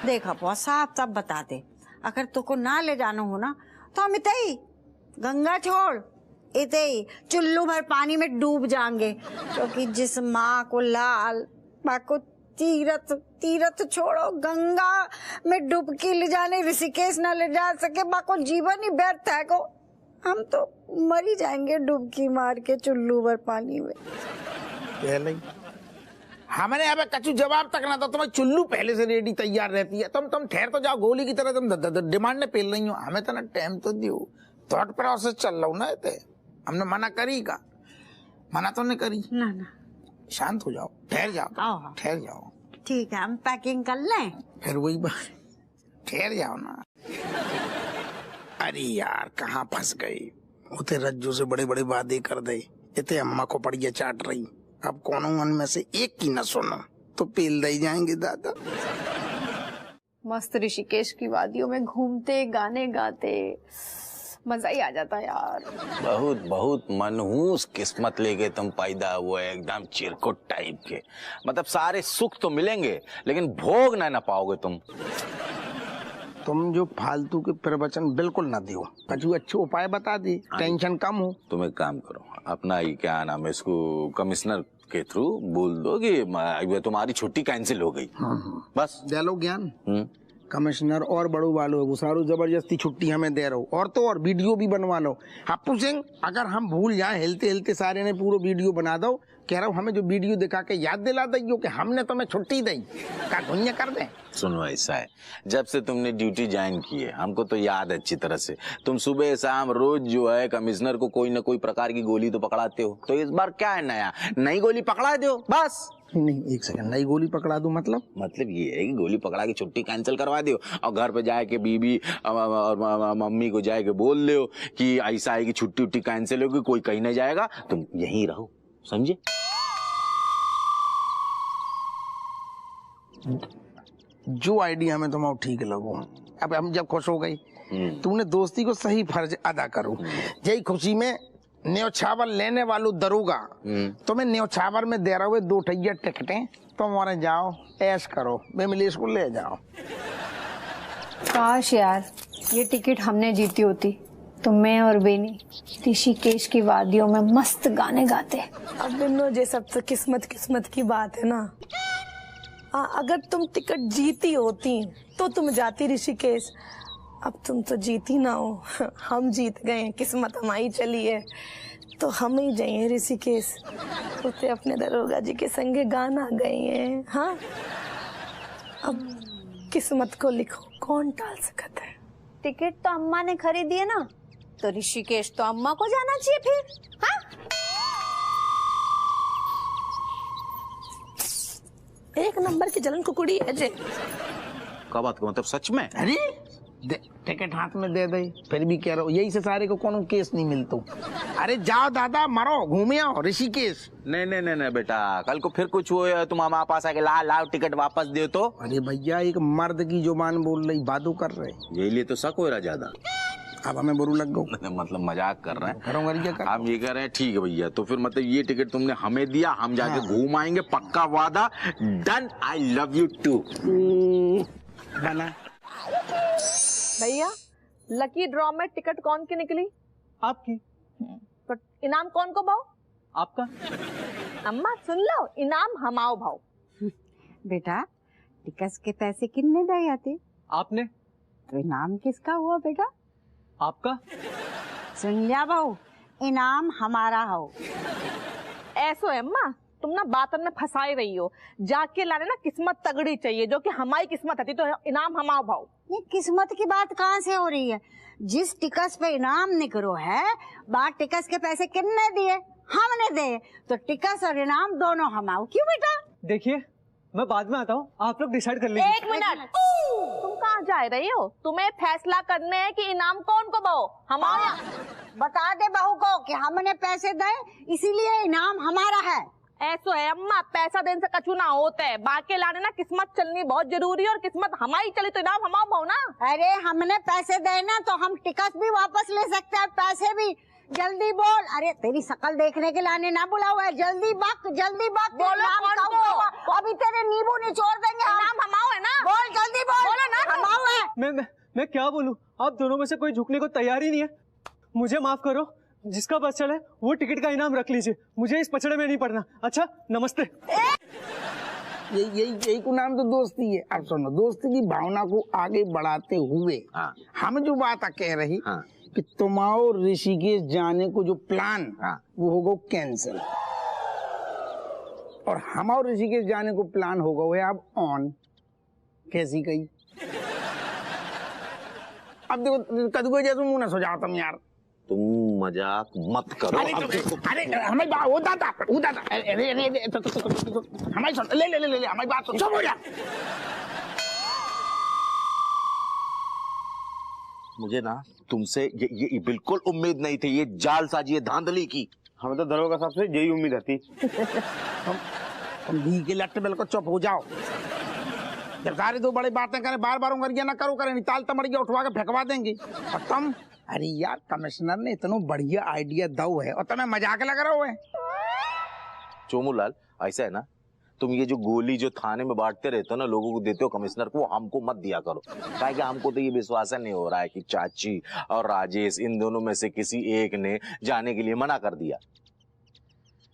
Speaker 1: देखा बहुत साफ साफ बता दे, अगर तुमको ना ले जाना हो ना तो हम इतने ही गंगा छोड़, इतने ही चुल्लू भर पानी में डूब जाएंगे, क्योंकि जिस माँ को लाल माँ को तीरथ छोड़ो, गंगा में डुबकी ले जाने ऋषिकेश ना ले जा सके, माँ को जीवन ही व्यर्थ है को, हम तो मर ही जाएंगे डुबकी मार के चुल्लू भर पानी में।
Speaker 2: हमारे यहाँ पे कछु जवाब तक ना तो तुम्हें चुल्लू पहले से रेडी तैयार रहती है, तुम ठहर तो जाओ, गोली की तरह तुम डिमांड ने पेल रही हो, हमें तो ना टाइम तो दियो, थॉट प्रोसेस चल रहा हूँ ना, हमने मना करी का, मना तो नहीं करी
Speaker 1: ना,
Speaker 2: शांत हो जाओ, ठहर जाओ, ठहर जाओ।
Speaker 1: ठीक है, हम पैकिंग कर लें।
Speaker 2: फिर वही बात, ठहर जाओ ना। अरे यार कहाँ फंस गई, उते रज्जू से बड़े बड़े वादे कर दे, इतने अम्मा को पड़िया चाट रही, अब कौन मन में से एक की न सुनो तो पेल दे जाएंगे दादा।
Speaker 11: मस्त ऋषिकेश की वादियों में घूमते गाने गाते मजा ही आ जाता यार।
Speaker 12: बहुत बहुत मनहूस किस्मत लेके तुम पैदा हुए, एकदम चिरकुट टाइप के, मतलब सारे सुख तो मिलेंगे लेकिन भोग ना पाओगे
Speaker 2: तुम जो फालतू के प्रवचन बिल्कुल ना दियो, कछु अच्छे उपाय बता दी, टेंशन कम हो।
Speaker 12: तुम एक काम करो, अपना ये क्या नाम है इसको कमिश्नर के थ्रू बोल दो कि तुम्हारी छुट्टी कैंसिल हो गई, बस
Speaker 2: दे लो ज्ञान। कमिश्नर और बड़ो वालो वो सारो जबरदस्ती छुट्टी हमें दे रहो, और तो और वीडियो भी बनवा लो। हप्पू सिंह अगर हम भूल जाए हिलते हिलते सारे ने पूरा वीडियो बना दो, कह रहा हूँ हमें जो वीडियो दिखा के याद दिला दो कि हमने तुम्हें छुट्टी दी, का धुनिया कर दे।
Speaker 12: सुनो ऐसा है, जब से तुमने ड्यूटी ज्वाइन की है हमको तो याद है अच्छी तरह से, तुम सुबह शाम रोज जो है कमिश्नर को कोई न कोई प्रकार की गोली तो पकड़ाते हो, तो इस बार क्या है नया, नई गोली पकड़ा दो बस।
Speaker 2: नहीं एक सेकंड, नई गोली पकड़ा दूं
Speaker 12: मतलब ये है कि गोली पकड़ा के छुट्टी कैंसिल करवा दो और घर पे जाके बीबी और मम्मी को जाके बोल दो कि ऐसा है कि छुट्टी उट्टी कैंसिल होगी, कोई कहीं नहीं जाएगा, तुम यहीं रहो, समझे।
Speaker 2: जो आइडिया हमें तुम्हें ठीक लगो, अब हम जब खुश हो गई तुमने दोस्ती को सही फर्ज अदा करो, यही खुशी में न्योछावर लेने वालों दरोगा तुम्हें न्योछावर में दे रहे 2 ठैया टिकटें, तुम वहां जाओ ऐश करो, बेमिलेश को ले जाओ।
Speaker 11: काश यार ये टिकट हमने जीती होती तो मैं और बेनी ऋषिकेश की वादियों में मस्त गाने गाते।
Speaker 15: अब बिन्नो ये सब तो किस्मत की बात है ना। अगर तुम टिकट जीती होती तो तुम जाती ऋषिकेश, अब तुम तो जीती ना हो, हम जीत गए, किस्मत हमारी चली है तो हम ही जाइए ऋषिकेश, उसे अपने दरोगा जी के संगे गाना गए हैं। हाँ अब किस्मत को लिखो, कौन टाल सकता है।
Speaker 7: टिकट तो अम्मा ने खरीदी है ना, तो ऋषिकेश तो अम्मा को जाना चाहिए फिर। हाँ
Speaker 15: एक नंबर की जलन कुकुड़ी है जे।
Speaker 12: क्या बात का मतलब सच में?
Speaker 2: अरे टिकट हाथ में दे दे, फिर भी कह रहा हूँ यही से सारे को कोनो केस नहीं मिलता। अरे जाओ दादा, मरो, घूमे आओ ऋषिकेश।
Speaker 12: नहीं नहीं नहीं नहीं बेटा, कल को फिर कुछ हो तुम हमारे पास आके लाओ टिकट वापस दे तो।
Speaker 2: अरे भैया एक मर्द की जुबान बोल रही, बातों कर रहे,
Speaker 12: यही लिए तो शक हो रहा ज्यादा।
Speaker 2: अब हमें बुरू लग गो।
Speaker 12: मतलब मजाक कर रहे हैं।
Speaker 2: करूँगा
Speaker 12: हम ये कह रहे हैं ठीक है भैया, तो फिर मतलब ये टिकट तुमने हमें दिया, हम जाके घूम आएंगे, पक्का वादा। Done. I love you too.
Speaker 2: बना
Speaker 5: भैया लकी ड्रॉ में टिकट कौन की निकली?
Speaker 3: आपकी।
Speaker 5: तो इनाम कौन को भाव?
Speaker 3: आपका।
Speaker 5: अम्मा सुन लो, इनाम हमाओ भाव।
Speaker 1: बेटा टिकट के पैसे कितने दे आते?
Speaker 3: आपने।
Speaker 1: तो इनाम किसका हुआ बेटा?
Speaker 3: आपका।
Speaker 1: सुन लिया बहू, इनाम हमारा हो।
Speaker 5: ऐसो है अम्मा, तुम ना बातन में फंसाई रही हो। जाके लाने ना किस्मत तगड़ी चाहिए, जो कि हमारी किस्मत है, तो इनाम हमाओ भाव।
Speaker 1: ये किस्मत की बात कहाँ से हो रही है? जिस टिकट पे इनाम निकलो है, बात टिकट के पैसे कितने दिए? हमने दे, तो टिकट और इनाम दोनों हमाओ। क्यों बेटा?
Speaker 3: देखिए मैं बाद में आता हूँ, आप लोग डिसाइड कर लीजिए।
Speaker 5: एक मिनट, तुम कहाँ जा रही हो? तुम्हें फैसला करने है कि इनाम कौन को भाव, हमारा?
Speaker 1: बता दे बहू को कि हमने पैसे दे, इसीलिए इनाम हमारा है।
Speaker 5: ऐसो है अम्मा, पैसा देने से कछु ना होता है। बाकी लाने ना किस्मत चलनी बहुत जरूरी है, और किस्मत हमारी चली तो इनाम हमारा भाव ना।
Speaker 1: अरे हमने पैसे देना तो हम टिकट भी वापस ले सकते हैं, पैसे भी। जल्दी बोल। अरे तेरी शकल देखने के लाने ना बुला हुआ है, जल्दी बक
Speaker 5: बोलो कौन को?
Speaker 1: अभी तेरे नींबू निचोड़ देंगे।
Speaker 5: इनाम हमाओ है ना?
Speaker 1: बोल जल्दी बोल।
Speaker 5: बोलो ना।
Speaker 1: हमाओ है।
Speaker 3: मैं क्या बोलूं? आप दोनों में से कोई झुकने को तैयार ही नहीं है। मुझे माफ करो, जिसका बस चले वो टिकट का इनाम रख लीजिए, मुझे इस पचड़े में नहीं पड़ना। अच्छा नमस्ते।
Speaker 2: यही को नाम तो दोस्ती है। अब सुनो, दोस्ती की भावना को आगे बढ़ाते हुए हम जो बात कह रही कि तुम्हारो ऋषिकेश जाने को जो प्लान वो होगा कैंसिल, और हमारो ऋषिकेश जाने को प्लान होगा वो है अब ऑन। कैसी कही? अब देखो कदू जैसे मुंह ना सजाओ तुम यार।
Speaker 12: तुम मजाक मत करो।
Speaker 2: अरे हमारी बात होता था हमारी सुन, ले हमारी बात सुन, चुप हो जा।
Speaker 12: मुझे ना तुमसे ये बिल्कुल उम्मीद नहीं थी, ये जालसाजी है, धांधली की।
Speaker 13: हमें तो दरोगा साहब से यही उम्मीद थी।
Speaker 2: तुम धी के लट्टे बिल्कुल चुप हो जाओ। जब सारे दो बड़ी बातें करें, बार बार उंगलियां ना करो, करें ताल तमड़िया उठवा के फेंकवा देंगे। और तुम, अरे यार कमिश्नर ने इतना बढ़िया आइडिया दो है और तुम्हें मजाक लग रहा है।
Speaker 12: चोमूलाल ऐसा है ना, तुम ये जो गोली जो थाने में बांटते रहते हो ना, लोगों को देते हो कमिश्नर को, हमको मत दिया करो। क्या कि हमको तो ये विश्वास नहीं हो रहा है कि चाची और राजेश इन दोनों में से किसी एक ने जाने के लिए मना कर दिया।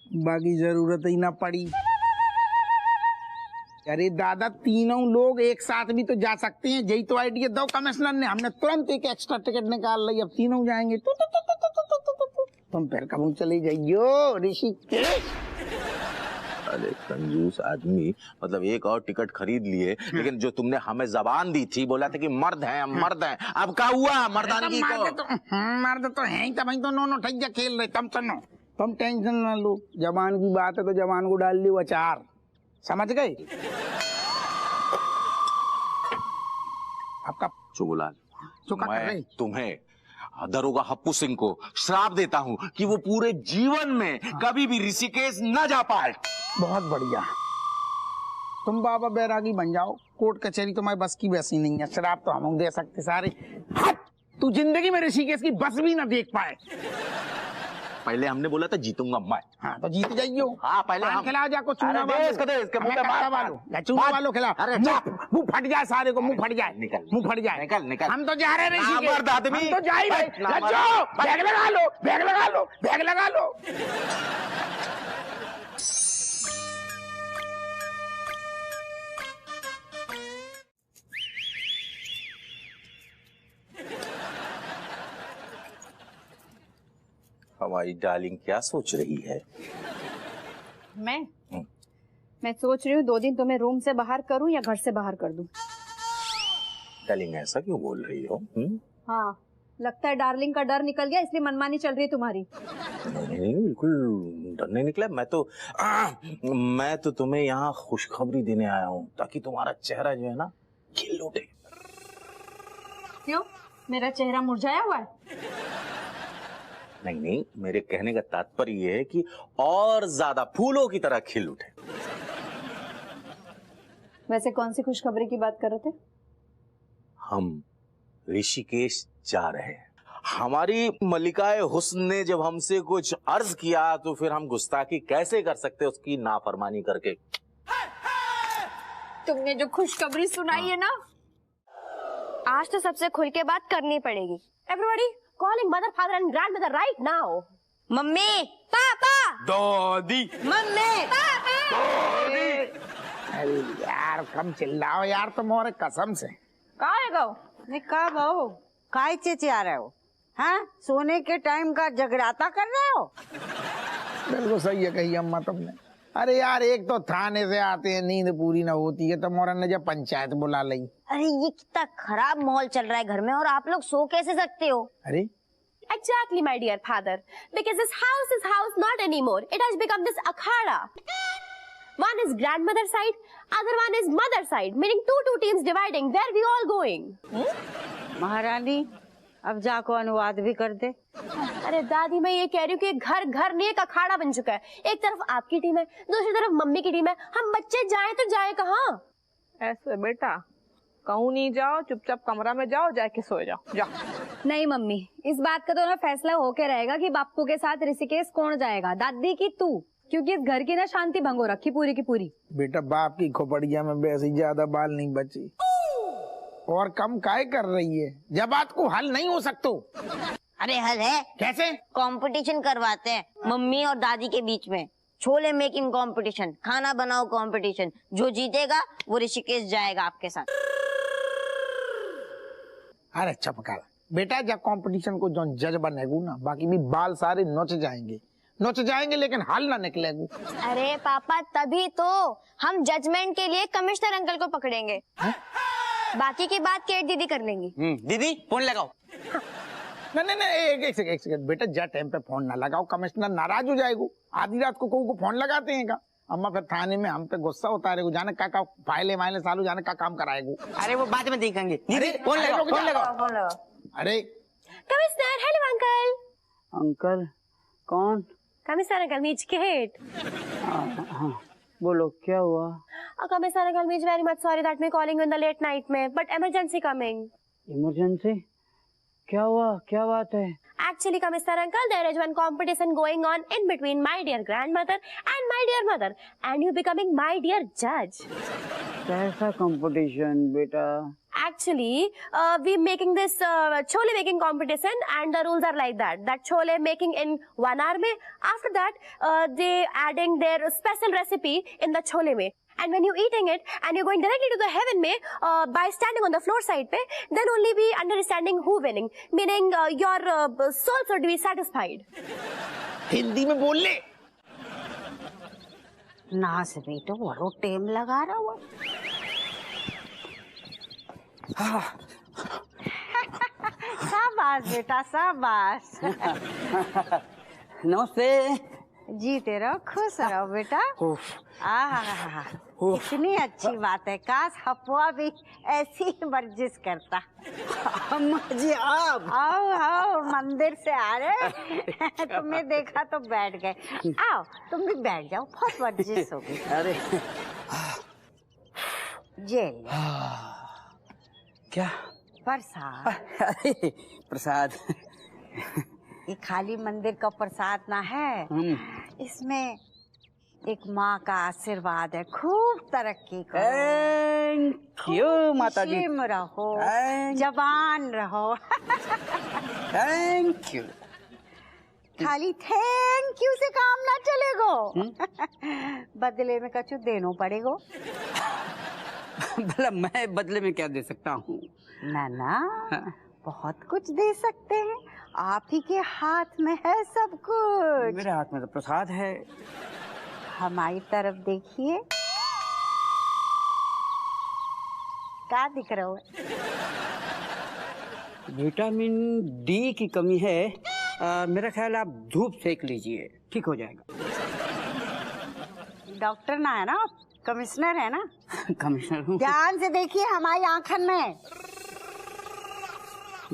Speaker 2: बाकी जरूरत ही ना पड़ी। अरे दादा तीनों लोग एक साथ भी तो जा सकते हैं, यही तो आइडिया दो कमिश्नर ने। हमने तुरंत एक एक्स्ट्रा टिकट निकाल ली, अब तीनों जाएंगे। तुम फिर कब चले जाइयो ऋषिकेश।
Speaker 12: अरे कंजूस आदमी, मतलब एक और टिकट खरीद लिए, लेकिन जो तुमने हमें जबान दी थी, बोला था कि मर्द हैं हम, मर्द हैं, अब क्या हुआ मर्दानगी को?
Speaker 2: मर्द तो है ही, तब तो नो ठैया खेल रहे। तुम सुनो, तुम टेंशन ना लो, जबान की बात है तो जबान को डाल लियो अचार, समझ गए? आपका
Speaker 12: चुगलाल, मैं तुम्हें दरोगा हप्पू सिंह को श्राप देता हूँ कि वो पूरे जीवन में कभी भी ऋषिकेश न जा पाए।
Speaker 2: बहुत बढ़िया, तुम बाबा बैरागी बन जाओ, कोर्ट कचहरी तुम्हारी बस की वैसी नहीं है, श्राप तो हम दे सकते सारे। तू जिंदगी में ऋषिकेश की बस भी ना देख पाए।
Speaker 12: पहले हमने बोला था जीतूंगा मैं।
Speaker 2: हाँ तो जीत जाइयो।
Speaker 12: हाँ पहले हम
Speaker 2: खिला जाको चूना वालों खिला, मुंह फट जाए सारे को, मुंह फट जाए, मुंह फट जाए।
Speaker 12: निकल।
Speaker 2: हम तो जा रहे हैं ऋषिकेश,
Speaker 12: आदमी
Speaker 2: हम तो जा ही रहे। बैग लगा लो, बैग लगा लो, बैग लगा लो।
Speaker 12: हमारी डार्लिंग क्या सोच रही है?
Speaker 7: मैं सोच रही हूँ 2 दिन तुम्हें रूम से बाहर करूँ या घर से बाहर कर दूँ।
Speaker 12: डार्लिंग ऐसा क्यों बोल रही हो?
Speaker 7: हाँ, लगता है डार्लिंग का डर निकल गया, इसलिए मनमानी चल रही है तुम्हारी।
Speaker 12: नहीं, बिल्कुल डर नहीं निकला। मैं तो तुम्हें यहाँ खुशखबरी देने आया हूँ, ताकि तुम्हारा चेहरा जो है ना खिल उठे।
Speaker 11: क्यों, मेरा चेहरा मुरझाया हुआ है?
Speaker 12: नहीं नहीं, मेरे कहने का तात्पर्य ये है कि और ज्यादा फूलों की तरह खिल उठे।
Speaker 11: वैसे कौन सी खुशखबरी की बात कर रहे थे?
Speaker 12: हम ऋषिकेश जा रहे हैं। हमारी मल्लिकाए हुस्न ने जब हमसे कुछ अर्ज किया तो फिर हम गुस्ताखी कैसे कर सकते उसकी नाफरमानी करके।
Speaker 11: तुमने जो खुशखबरी सुनाई है ना,
Speaker 4: आज तो सबसे खुल के बात करनी पड़ेगी। Everybody calling mother, father and grandmother right now.
Speaker 6: Mummy,
Speaker 4: पापा,
Speaker 12: दादी,
Speaker 6: मम्मी,
Speaker 2: अरे यार कम चिल्लाओ यार, तुम और कसम से।
Speaker 11: कहाँ है गो?
Speaker 1: नहीं कब हो, काय चेचे आ रहे हो? हाँ, सोने के टाइम का जगराता कर रहे हो?
Speaker 2: बिल्कुल सही है कही अम्मा तुमने। अरे यार एक तो थाने से आते हैं, नींद पूरी ना होती है, तो मोरन ने जब पंचायत बुला ली।
Speaker 6: अरे ये कितना खराब माहौल चल रहा है घर में और आप लोग सो कैसे सकते हो?
Speaker 2: अरे
Speaker 4: Exactly, my dear father. Because this house is house not anymore. It has become this akhada. One is grandmother side, other one is mother side, meaning two teams dividing. Where we all going?
Speaker 1: महारानी अब जाको अनुवाद भी कर दे।
Speaker 4: अरे दादी, मैं ये कह रही हूँ कि घर घर नहीं एक अखाड़ा बन चुका है। एक तरफ आपकी टीम है, दूसरी तरफ मम्मी की टीम है। हम बच्चे जाएं तो जाएं कहाँ?
Speaker 5: ऐसे बेटा कहूँ नहीं, जाओ चुपचाप कमरा में जाओ, जाके सो जाओ, जाओ।
Speaker 7: नहीं मम्मी, इस बात का तो ना फैसला होके रहेगा कि बापू के साथ ऋषिकेश कौन जाएगा, दादी की तू, क्योंकि इस घर की ना शांति भंग हो रखी पूरी की पूरी।
Speaker 2: बेटा बाप की खोपड़िया में वैसे ही ज्यादा बाल नहीं बची, और कम काय कर रही है? जब बात को हल नहीं हो सकते।
Speaker 6: अरे हल है।
Speaker 2: कैसे?
Speaker 6: कंपटीशन करवाते हैं मम्मी और दादी के बीच में, छोले मेकिंग कंपटीशन, खाना बनाओ कंपटीशन। जो जीतेगा वो ऋषिकेश जाएगा आपके साथ।
Speaker 2: अरे चपका बेटा, जब कंपटीशन को जो जज बनेगू ना, बाकी भी बाल सारे नोच जाएंगे लेकिन हल ना निकलेगू।
Speaker 4: अरे पापा, तभी तो हम जजमेंट के लिए कमिश्नर अंकल को पकड़ेंगे। बाकी की बात केट दीदी कर लेंगी।
Speaker 3: दीदी फोन लगाओ।
Speaker 2: नहीं एक सेकंड बेटा, जा टाइम पे फोन ना लगाओ, कमिश्नर नाराज हो जाएगो। आधी रात को को फोन लगाते हैं का? अम्मा फिर थाने में हम पे गुस्सा होता है, जाने का फाइले माइले सालू जाने का काम कराएगो।
Speaker 3: अरे वो बाद में देखेंगे। दीदी फोन लगाओ।
Speaker 2: अरे
Speaker 4: कमिश्नर, हेलो अंकल।
Speaker 3: अंकल कौन?
Speaker 4: कमिश्नर अंकल मीच केट।
Speaker 3: हाँ बोलो क्या हुआ?
Speaker 4: कमिश्नर अंकल मीच very much sorry that me calling in the late night में, बट इमरजेंसी कमिंग।
Speaker 3: इमरजेंसी? क्या हुआ, क्या बात है?
Speaker 4: Actually, Commissioner Uncle, there is one competition going on in between my dear grandmother and my dear mother, and you becoming my dear judge.
Speaker 3: कैसा competition बेटा?
Speaker 4: Actually, we making this chole making competition, and the rules are like that. That chole making in 1 hour में, after that they adding their special recipe in the chole में. And when you eating it and you're going directly to the heaven में by standing on the floor side पे, then only we understanding who winning, meaning your soul should be satisfied.
Speaker 2: Hindi में बोल ले
Speaker 1: ना से बेटो, बड़ो टेम लगा रहा हुआ। शाबाश बेटा शाबाश।
Speaker 3: नमस्ते।
Speaker 1: जीते रहो, खुश रहो बेटा। कितनी अच्छी बात है, काश हपुआ भी ऐसी वर्जिश करता।
Speaker 3: अम्मा जी आप
Speaker 1: आओ मंदिर से आ रहे, तुम्हें देखा तो बैठ गए। आओ तुम भी बैठ जाओ, बहुत वर्जिश होगी।
Speaker 3: अरे
Speaker 1: जेल
Speaker 3: क्या?
Speaker 1: प्रसाद।
Speaker 3: अरे प्रसाद?
Speaker 1: ये खाली मंदिर का प्रसाद ना है, इसमें एक माँ का आशीर्वाद है। खूब तरक्की करो।
Speaker 3: थैंक यू माता जी।
Speaker 1: खुशी में रहो, जवान रहो।
Speaker 3: Thank you.
Speaker 1: खाली थैंक यू से काम ना चलेगो, बदले में कछु देनो पड़ेगो।
Speaker 3: भला मैं बदले में क्या दे सकता हूँ?
Speaker 1: ना बहुत कुछ दे सकते हैं, आप ही के हाथ में है सब कुछ।
Speaker 3: मेरे हाथ में तो प्रसाद है।
Speaker 1: हमारी तरफ देखिए, क्या दिख रहा है?
Speaker 3: विटामिन डी की कमी है। मेरा ख्याल आप धूप सेक लीजिए, ठीक हो जाएगा।
Speaker 1: डॉक्टर ना है ना, कमिश्नर है ना।
Speaker 3: कमिश्नर हूँ।
Speaker 1: ध्यान से देखिए हमारी आंखन में।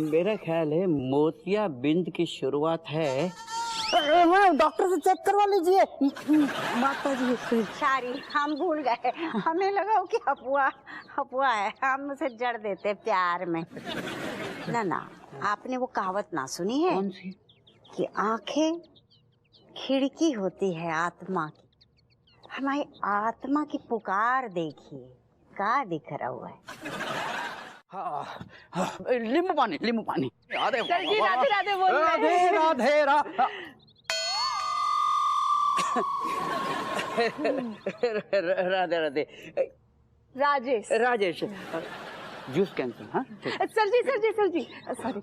Speaker 3: मेरा ख्याल है मोतियाबिंद की शुरुआत है।
Speaker 1: डॉक्टर से चेक करवा लीजिए। माता जी सारी हम भूल गए, हमें लगा कि अफवाह है, हम उसे जड़ देते प्यार में। ना आपने वो कहावत ना सुनी है?
Speaker 3: कौन सी?
Speaker 1: कि आंखें खिड़की होती है आत्मा की। हमारी आत्मा की पुकार देखिए, क्या दिख रहा हुआ है?
Speaker 3: नींबू पानी।
Speaker 5: सर जी राधे राधे बोल रहे हैं।
Speaker 3: Radhe Rajesh juice cancel. हाँ
Speaker 5: सर जी सॉरी।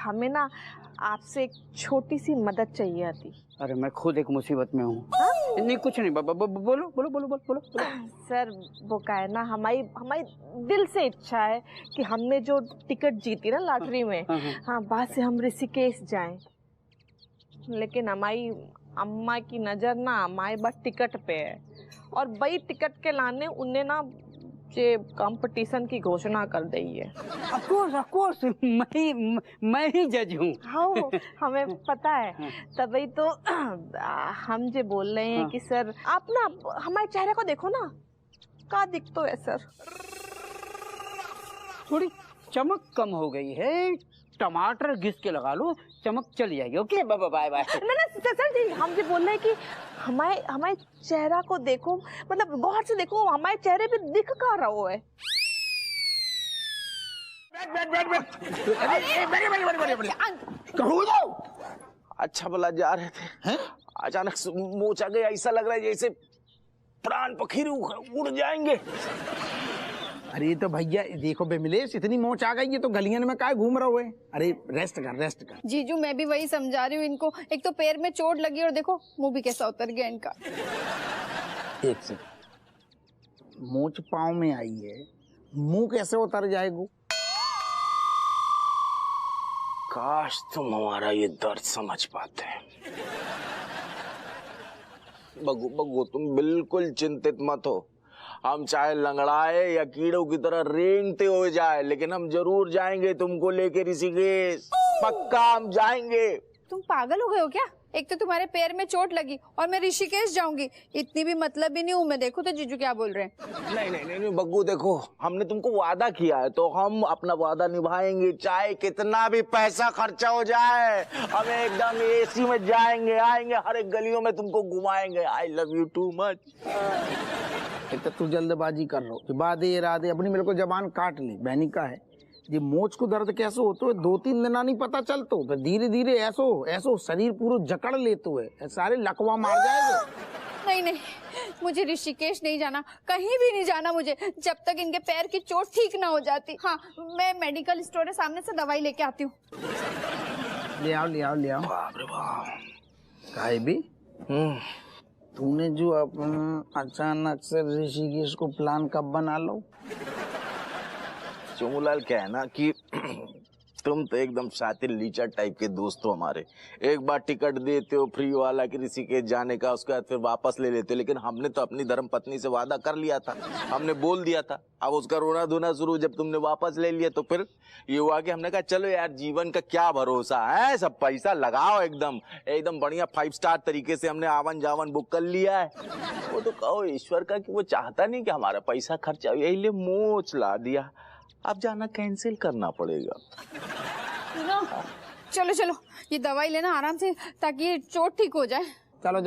Speaker 5: हमें ना आपसे एक छोटी सी मदद चाहिए थी।
Speaker 3: अरे मैं खुद एक मुसीबत में हूँ। नहीं कुछ नहीं, बोलो।
Speaker 5: सर वो क्या है ना, हमारी दिल से इच्छा है कि हमने जो टिकट जीती ना लॉटरी में, हाँ बाद से हम ऋषिकेश जाएं। लेकिन हमारी अम्मा की नजर ना हमारे बस टिकट पे है, और वही टिकट के लाने उन्हें ना ये कंपटीशन की घोषणा कर दी है।
Speaker 3: ऑफ कोर्स मैं ही जज हूँ।
Speaker 5: हाँ हमें पता है, तभी तो हम जो बोल रहे हैं कि सर आप ना हमारे चेहरे को देखो ना, क्या दिखतो है सर?
Speaker 3: थोड़ी चमक कम हो गई है, टमाटर घिस के लगा लो, चमक चली जाएगी। Okay bye.
Speaker 5: ना सर जी, हम जो बोल रहे हैं कि हमारे चेहरा को देखो, मतलब गौर से देखो, हमारे चेहरे पे दिख का रहा है।
Speaker 12: अच्छा भला जा रहे थे, अचानक मोच आ गया, ऐसा लग रहा है जैसे प्राण पखेरु उड़ जाएंगे।
Speaker 2: अरे तो भैया देखो बेमिलेश, इतनी मोच आ गई है तो गलियन में काय घूम रहे हुए? अरे रेस्ट कर।
Speaker 11: जीजू मैं भी वही समझा रही हूँ इनको, एक तो पैर में चोट लगी और देखो मुंह भी कैसा उतर गया इनका।
Speaker 2: एक सेकंड, मोच पाँव में आई है, मुंह कैसे उतर जाएगा?
Speaker 12: काश तुम हमारा ये दर्द समझ पाते। बग्गू तुम बिल्कुल चिंतित मत हो, हम चाहे लंगड़ाए या कीड़ों की तरह रेंगते हो जाए, लेकिन हम जरूर जाएंगे तुमको लेके ऋषिकेश, पक्का हम जाएंगे।
Speaker 11: तुम पागल हो गए हो क्या? एक तो तुम्हारे पैर में चोट लगी और मैं ऋषिकेश जाऊंगी, इतनी भी मतलब ही नहीं हूँ मैं। देखो तो जीजू क्या बोल रहे हैं।
Speaker 12: नहीं बग्गू देखो, हमने तुमको वादा किया है तो हम अपना वादा निभाएंगे, चाहे कितना भी पैसा खर्चा हो जाए। हम एकदम एसी में जाएंगे, आएंगे, हर एक गलियों में तुमको घुमाएंगे। आई लव यू टू मच।
Speaker 2: तो तू जल्दबाजी कर रहा हो, वादे इरादे अपनी मेरे को जबान काट ली। बहनी का है ये मोच को दर्द कैसे होते है 2-3 दिन नहीं पता चलतो, फिर धीरे धीरे ऐसो शरीर पूरा जकड़ लेते हुए सारे लकवा मार जाएगा।
Speaker 11: नहीं मुझे ऋषिकेश नहीं जाना, कहीं भी नहीं जाना मुझे, जब तक इनके पैर की चोट ठीक ना हो जाती। हाँ मैं मेडिकल स्टोर है सामने से दवाई लेके आती हूँ।
Speaker 2: ले आओ।
Speaker 12: बाप रे बाप।
Speaker 2: काहे भी तूने जो अपन अचानक से ऋषिकेश को प्लान कब बना लो?
Speaker 12: चोमूलाल क्या है ना कि तुम तो एकदम शातिर लीचर टाइप के दोस्त हो हमारे। एक बार टिकट देते हो फ्री वाला कि ऋषिकेश जाने का, उसके बाद फिर वापस ले लेते हो। लेकिन हमने तो अपनी धर्म पत्नी से वादा कर लिया था, हमने बोल दिया था। अब उसका रोना धोना शुरू, जब तुमने वापस ले लिया तो फिर ये हुआ कि हमने कहा चलो यार जीवन का क्या भरोसा है, सब पैसा लगाओ एकदम बढ़िया 5 स्टार तरीके से हमने आवन जावन बुक कर लिया है। वो तो कहो ईश्वर का कि वो चाहता नहीं कि हमारा पैसा खर्चा, यही लिए मोच ला दिया। अब जाना कैंसिल करना पड़ेगा।
Speaker 11: चलो ये दवाई लेना आराम से, ताकि ये चोट ठीक हो जाए।